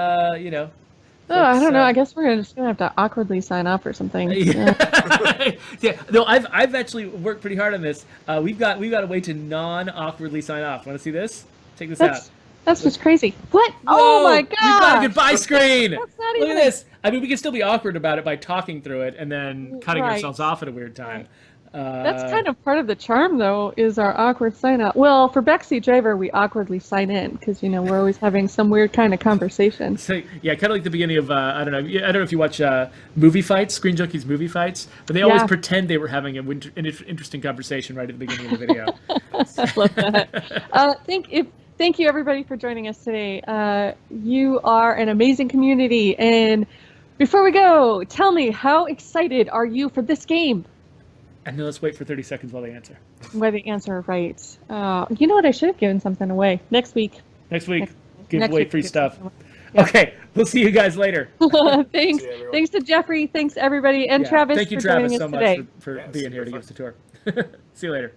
Oh, I folks, don't know. I guess we're just going to have to awkwardly sign off or something. Yeah. Yeah. No, I've actually worked pretty hard on this. We've got a way to non-awkwardly sign off. Want to see this? Check this out. That's just crazy. What? Whoa, Oh my We've got a god! goodbye screen. That's not Look even- at this. I mean, we can still be awkward about it by talking through it and then cutting Right. ourselves off at a weird time. That's kind of part of the charm, though, is our awkward sign out. Well, for Backseat Driver, we awkwardly sign in because we're always having some weird kind of conversation. So yeah, kind of like the beginning of I don't know if you watch movie fights, Screen Junkies movie fights, but they always Yeah. pretend they were having an interesting conversation right at the beginning of the video. I love that. Thank you, everybody, for joining us today. You are an amazing community. And before we go, tell me, how excited are you for this game? And then let's wait for 30 seconds while they answer. Why the answer right. You know what? I should have given something away next week. Next week, Next give away week, free give stuff. something away. Okay, we'll see you guys later. Thanks. See you, everyone. Thanks to Jeffrey. Thanks, everybody. And Yeah, Travis thank you, for Travis, joining so us much today. for Yeah, being here to super give us a tour. See you later.